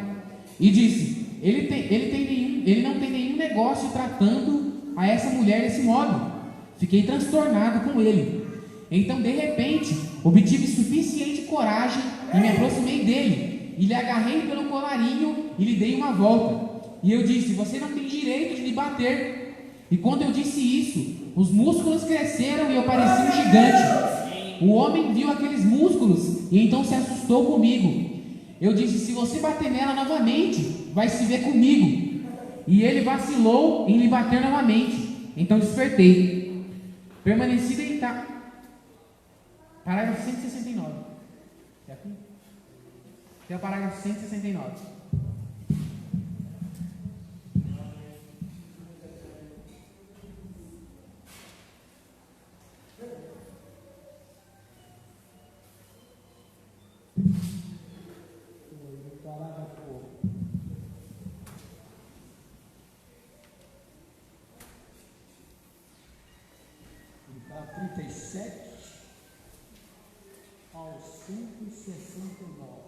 S3: E disse: ele não tem nenhum negócio tratando a essa mulher desse modo. Fiquei transtornado com ele. Então de repente obtive suficiente coragem e me aproximei dele e lhe agarrei pelo colarinho e lhe dei uma volta. E eu disse: você não tem direito de me bater. E quando eu disse isso, os músculos cresceram e eu parecia um gigante. O homem viu aqueles músculos e então se assustou comigo. Eu disse: se você bater nela novamente, vai se ver comigo. E ele vacilou em lhe bater novamente. Então despertei. Permaneci deitado. Parágrafo 169. É aqui? Tem o parágrafo 169.
S1: Parágrafo 37 ao 169.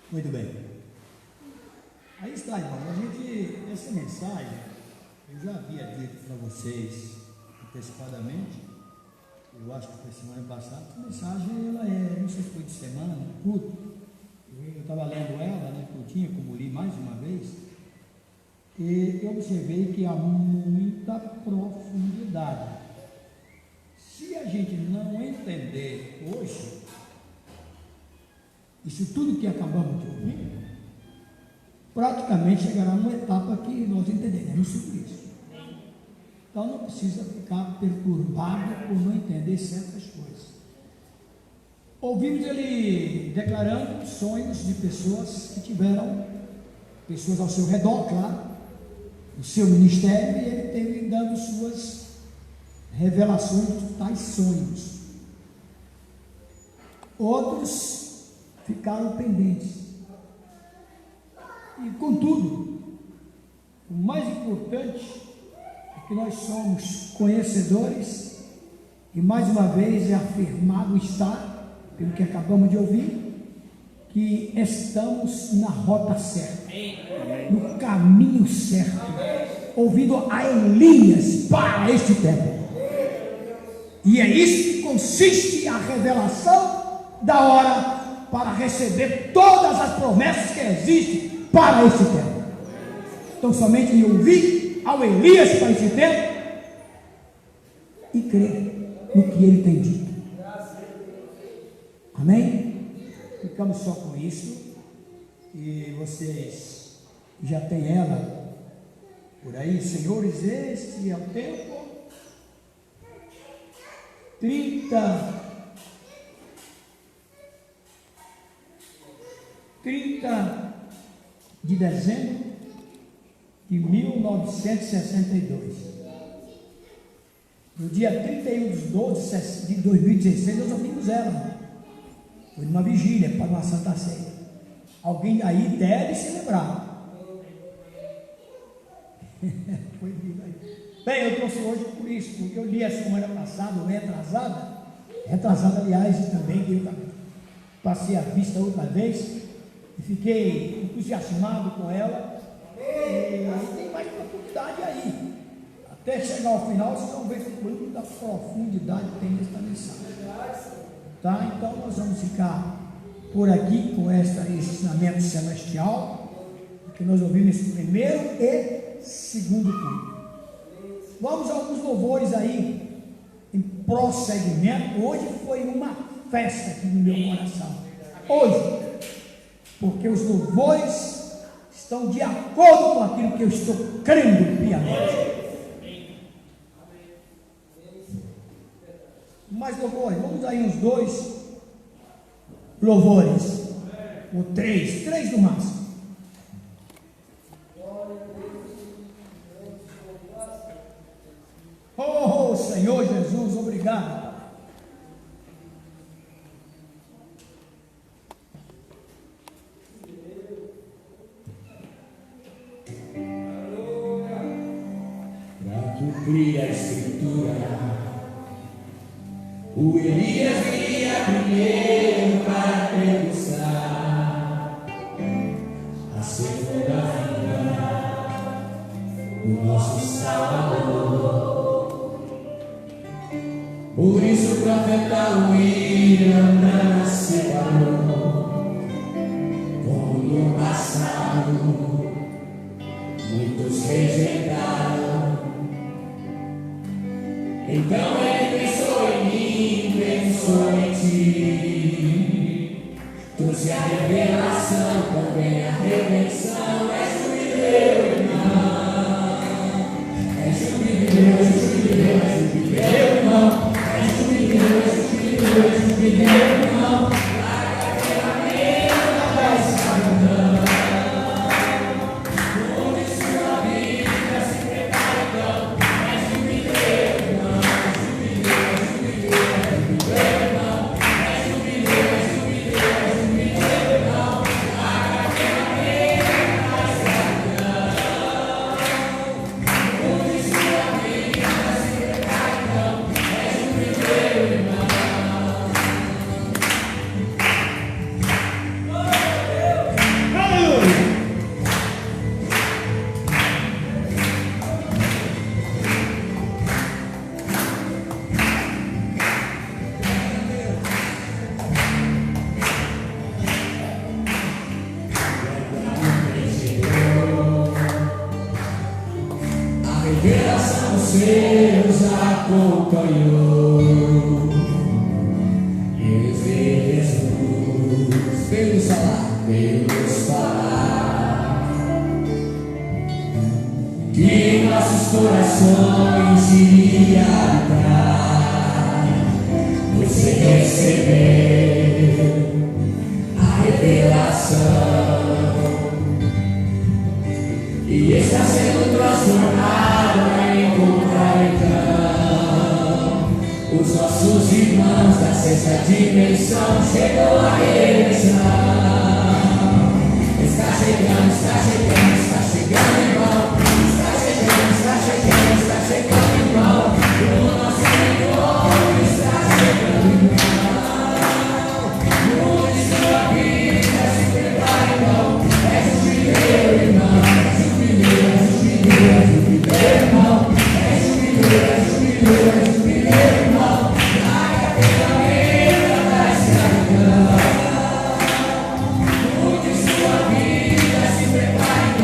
S1: Muito bem. Aí está, irmão. Essa mensagem, eu já havia dito para vocês antecipadamente, eu acho que foi semana passada, a mensagem, ela é, não sei se foi de semana, no culto, eu estava lendo ela, né, cultinho, como li mais uma vez, e eu observei que há muita profundidade. Se a gente não entender hoje, isso tudo que acabamos de ouvir, praticamente chegará numa etapa que nós entenderemos sobre isso. Então não precisa ficar perturbado por não entender certas coisas. Ouvimos ele declarando sonhos de pessoas que tiveram, pessoas ao seu redor, claro, o seu ministério, e ele teve dando suas revelações de tais sonhos. Outros ficaram pendentes. E contudo, o mais importante é que nós somos conhecedores, e mais uma vez é afirmado está, pelo que acabamos de ouvir, que estamos na rota certa, no caminho certo, ouvindo a Elias para este tempo. E é isso que consiste a revelação da hora para receber todas as promessas que existem para este tempo. Então somente me ouvir ao Elias para este tempo e crer no que ele tem dito. Amém? Ficamos só com isso. E vocês já têm ela por aí. Senhores, este é o tempo 30 de dezembro de 1962. No dia 31 de 12 de 2016, nós ouvimos ela. Foi numa vigília para uma Santa Ceia. Alguém aí deve se lembrar. Foi vivo aí. Bem, eu trouxe hoje por isso, porque eu li a semana passada, ou retrasada, aliás, também, que eu passei a vista outra vez, e fiquei entusiasmado com ela, e tem mais profundidade aí, até chegar ao final, vocês vão ver quanta profundidade tem nesta mensagem, tá? Então nós vamos ficar por aqui com esse ensinamento celestial, que nós ouvimos esse primeiro e segundo culto. Vamos a alguns louvores aí, em prosseguimento. Hoje foi uma festa aqui no meu coração, hoje, porque os louvores estão de acordo com aquilo que eu estou crendo piamente. Mais louvores, vamos aí uns 2 louvores, ou 3 no máximo. Oh, Senhor Jesus, obrigado.
S2: Para cumprir a escritura, O Elias viria primeiro para degustar a segunda vinda do nosso Salvador. Por isso o profeta William não separou, como no passado muitos rejeitaram. Então ele pensou em mim, pensou em ti. Trouxe a revelação, também a redenção. É jubileu, irmão. É jubileu, é jubileu, é jubileu, irmão. É jubileu, é jubileu, é jubileu, irmão. Larga a ferramenta da escravidão. Onde sua vida se prepara então. É jubileu, irmão. A revelação dos seus acompanhou. Eles veem Jesus, veio nos falar, que em nossos corações iria habitar. Você recebeu a revelação e está sendo transformado em encontrar então os nossos irmãos da sexta dimensão. Chegou a redenção. Está chegando, está chegando, está chegando, irmão. Está chegando, está chegando, está chegando, irmão. O nosso encontro está chegando, irmão. Mude sua vida, se prepare, irmão. É jubileu, irmão. É jubileu, é jubileu, é jubileu, irmão. É jubileu, é jubileu, é jubileu, irmão. Larga a ferramenta da escravidão. Mude sua vida, se prepare.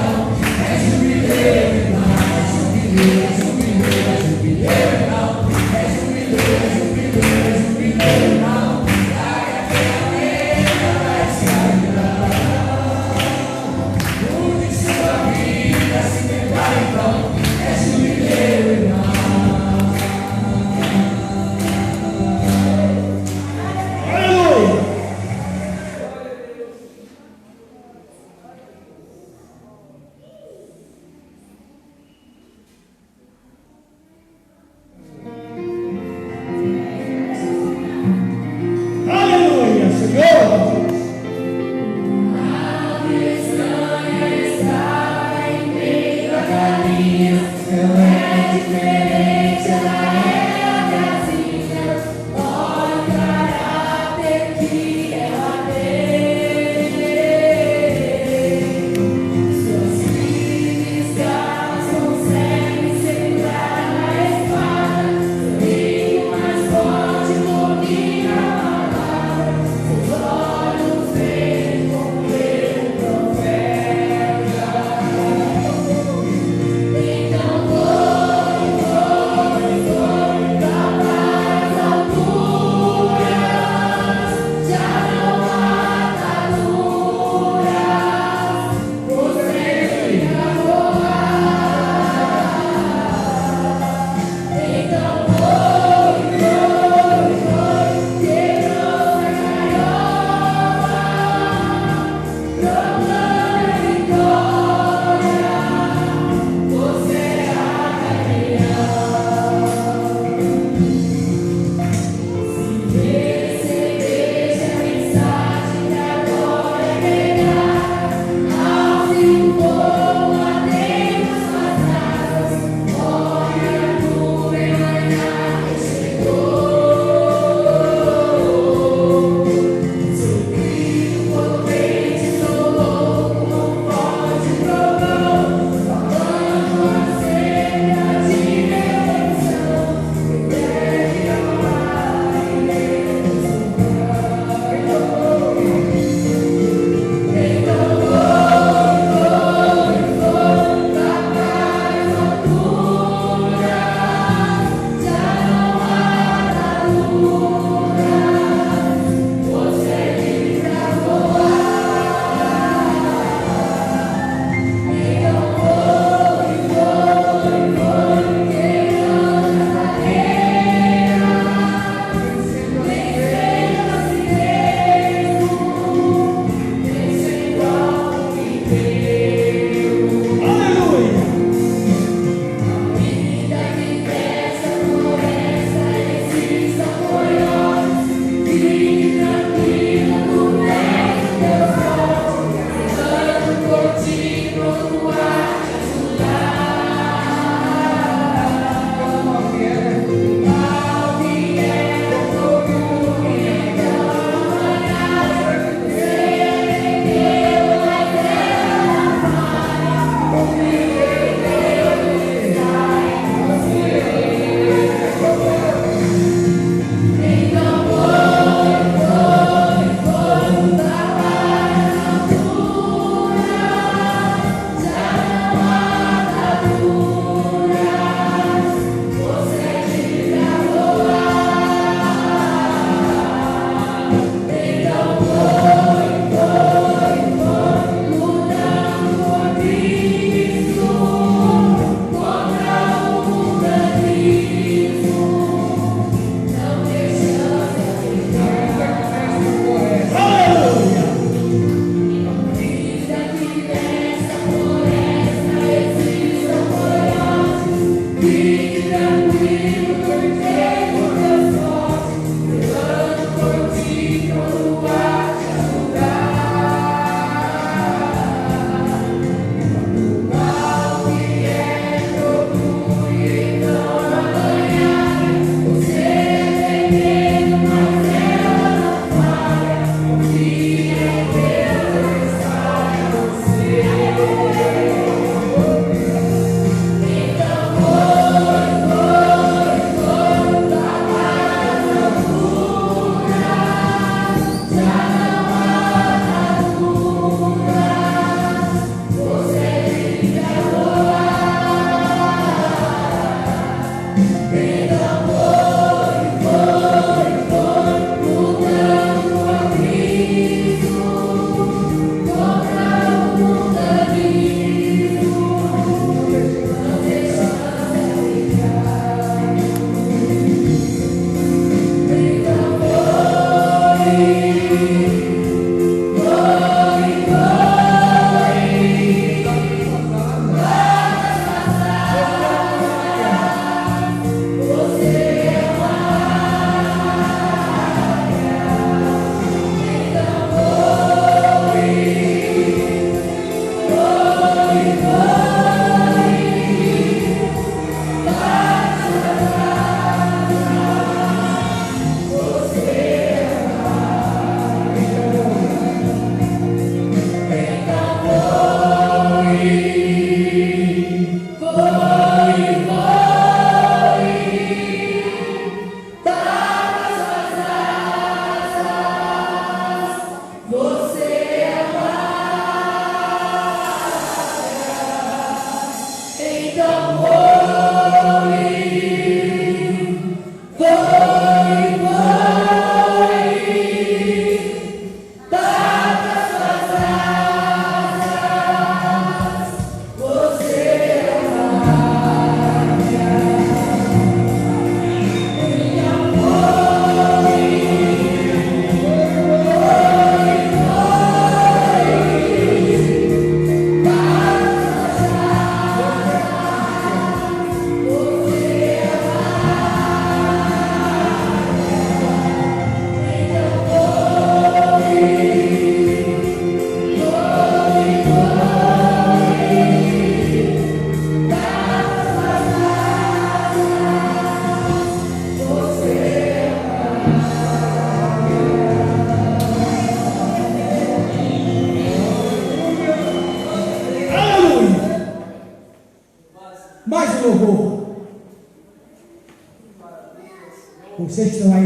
S1: Vocês que estão aí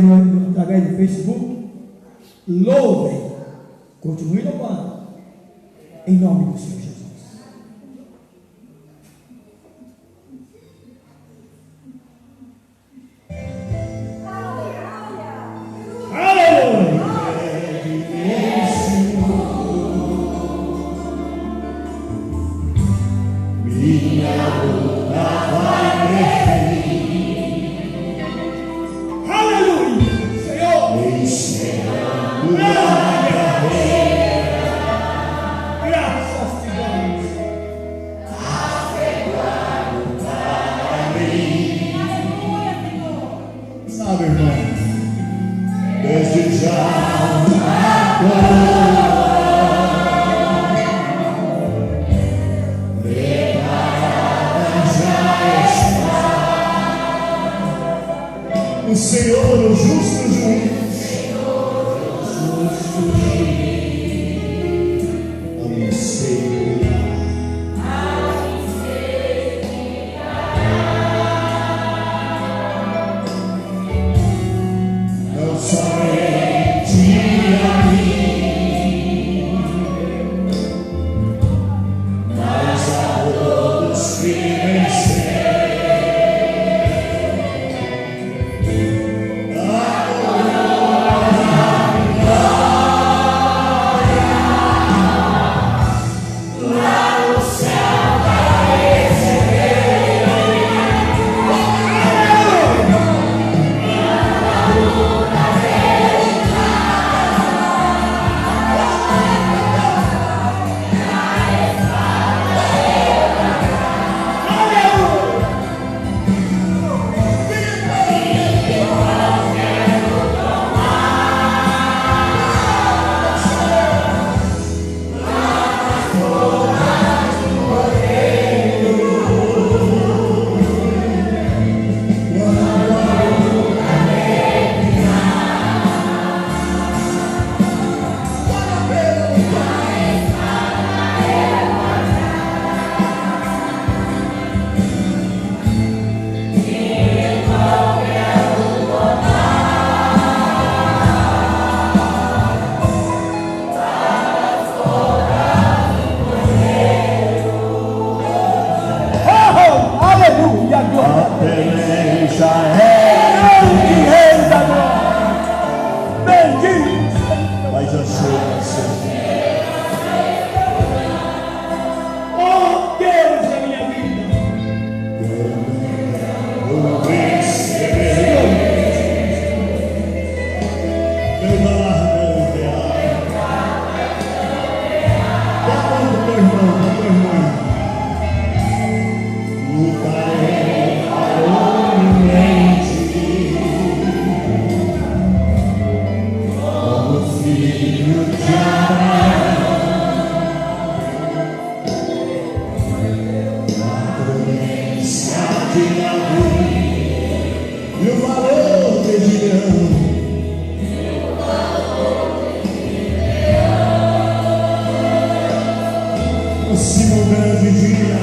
S1: através do Facebook, louvem, continue louvando, em nome do Senhor Jesus. Aleluia!
S2: Minha luta vai o Senhor, o justo juiz, a me não somente a mim, mas a todos que vencerem. A Israel,
S1: grande Rei da glória. Bendito.
S2: mas eu sou você.
S1: Oh Deus da minha vida.
S2: Eu receberei. Eu largarei. Dá a mão pro teu irmão, pra tua irmã. Lutarei ardormente como filho de Abraão. A promessa de Davi e o valor de Gideão. Próximo grande dia.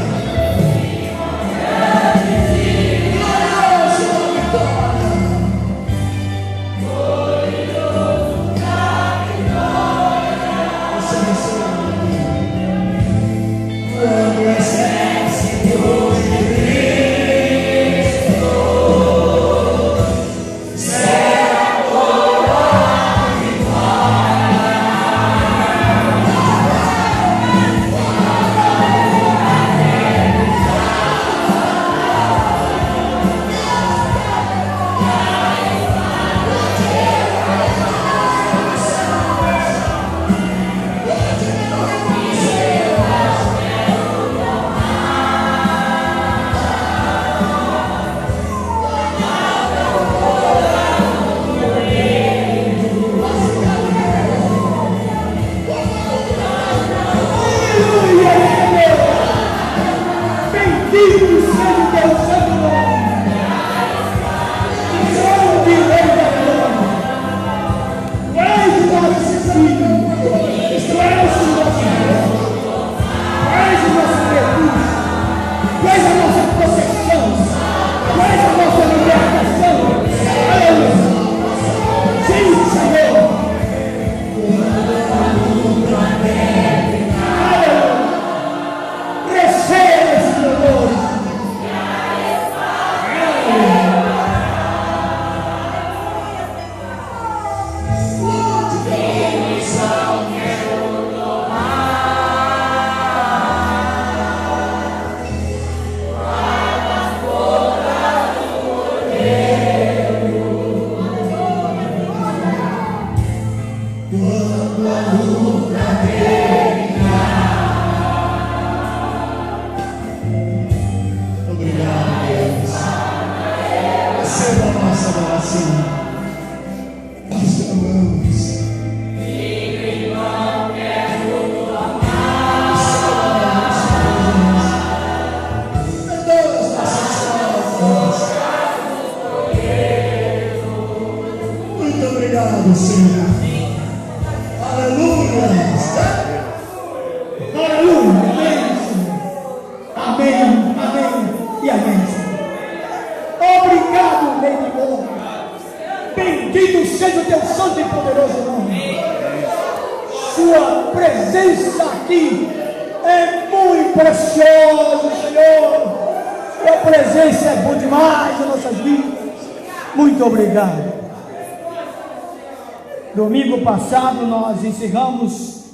S1: Domingo passado nós encerramos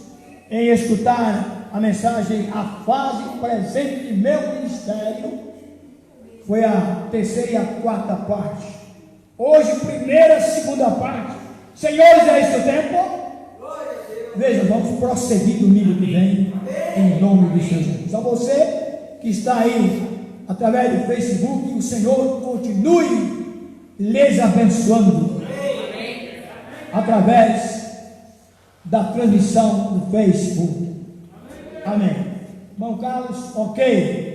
S1: em escutar a mensagem A Fase Presente de Meu Ministério. Foi a terceira e a quarta parte. Hoje, primeira e segunda parte. Senhores, é esse o tempo? Veja, vamos prosseguir domingo que vem, em nome de Jesus. A você que está aí através do Facebook, que o Senhor continue lhes abençoando através da transmissão do Facebook. Amém. Irmão Carlos, ok.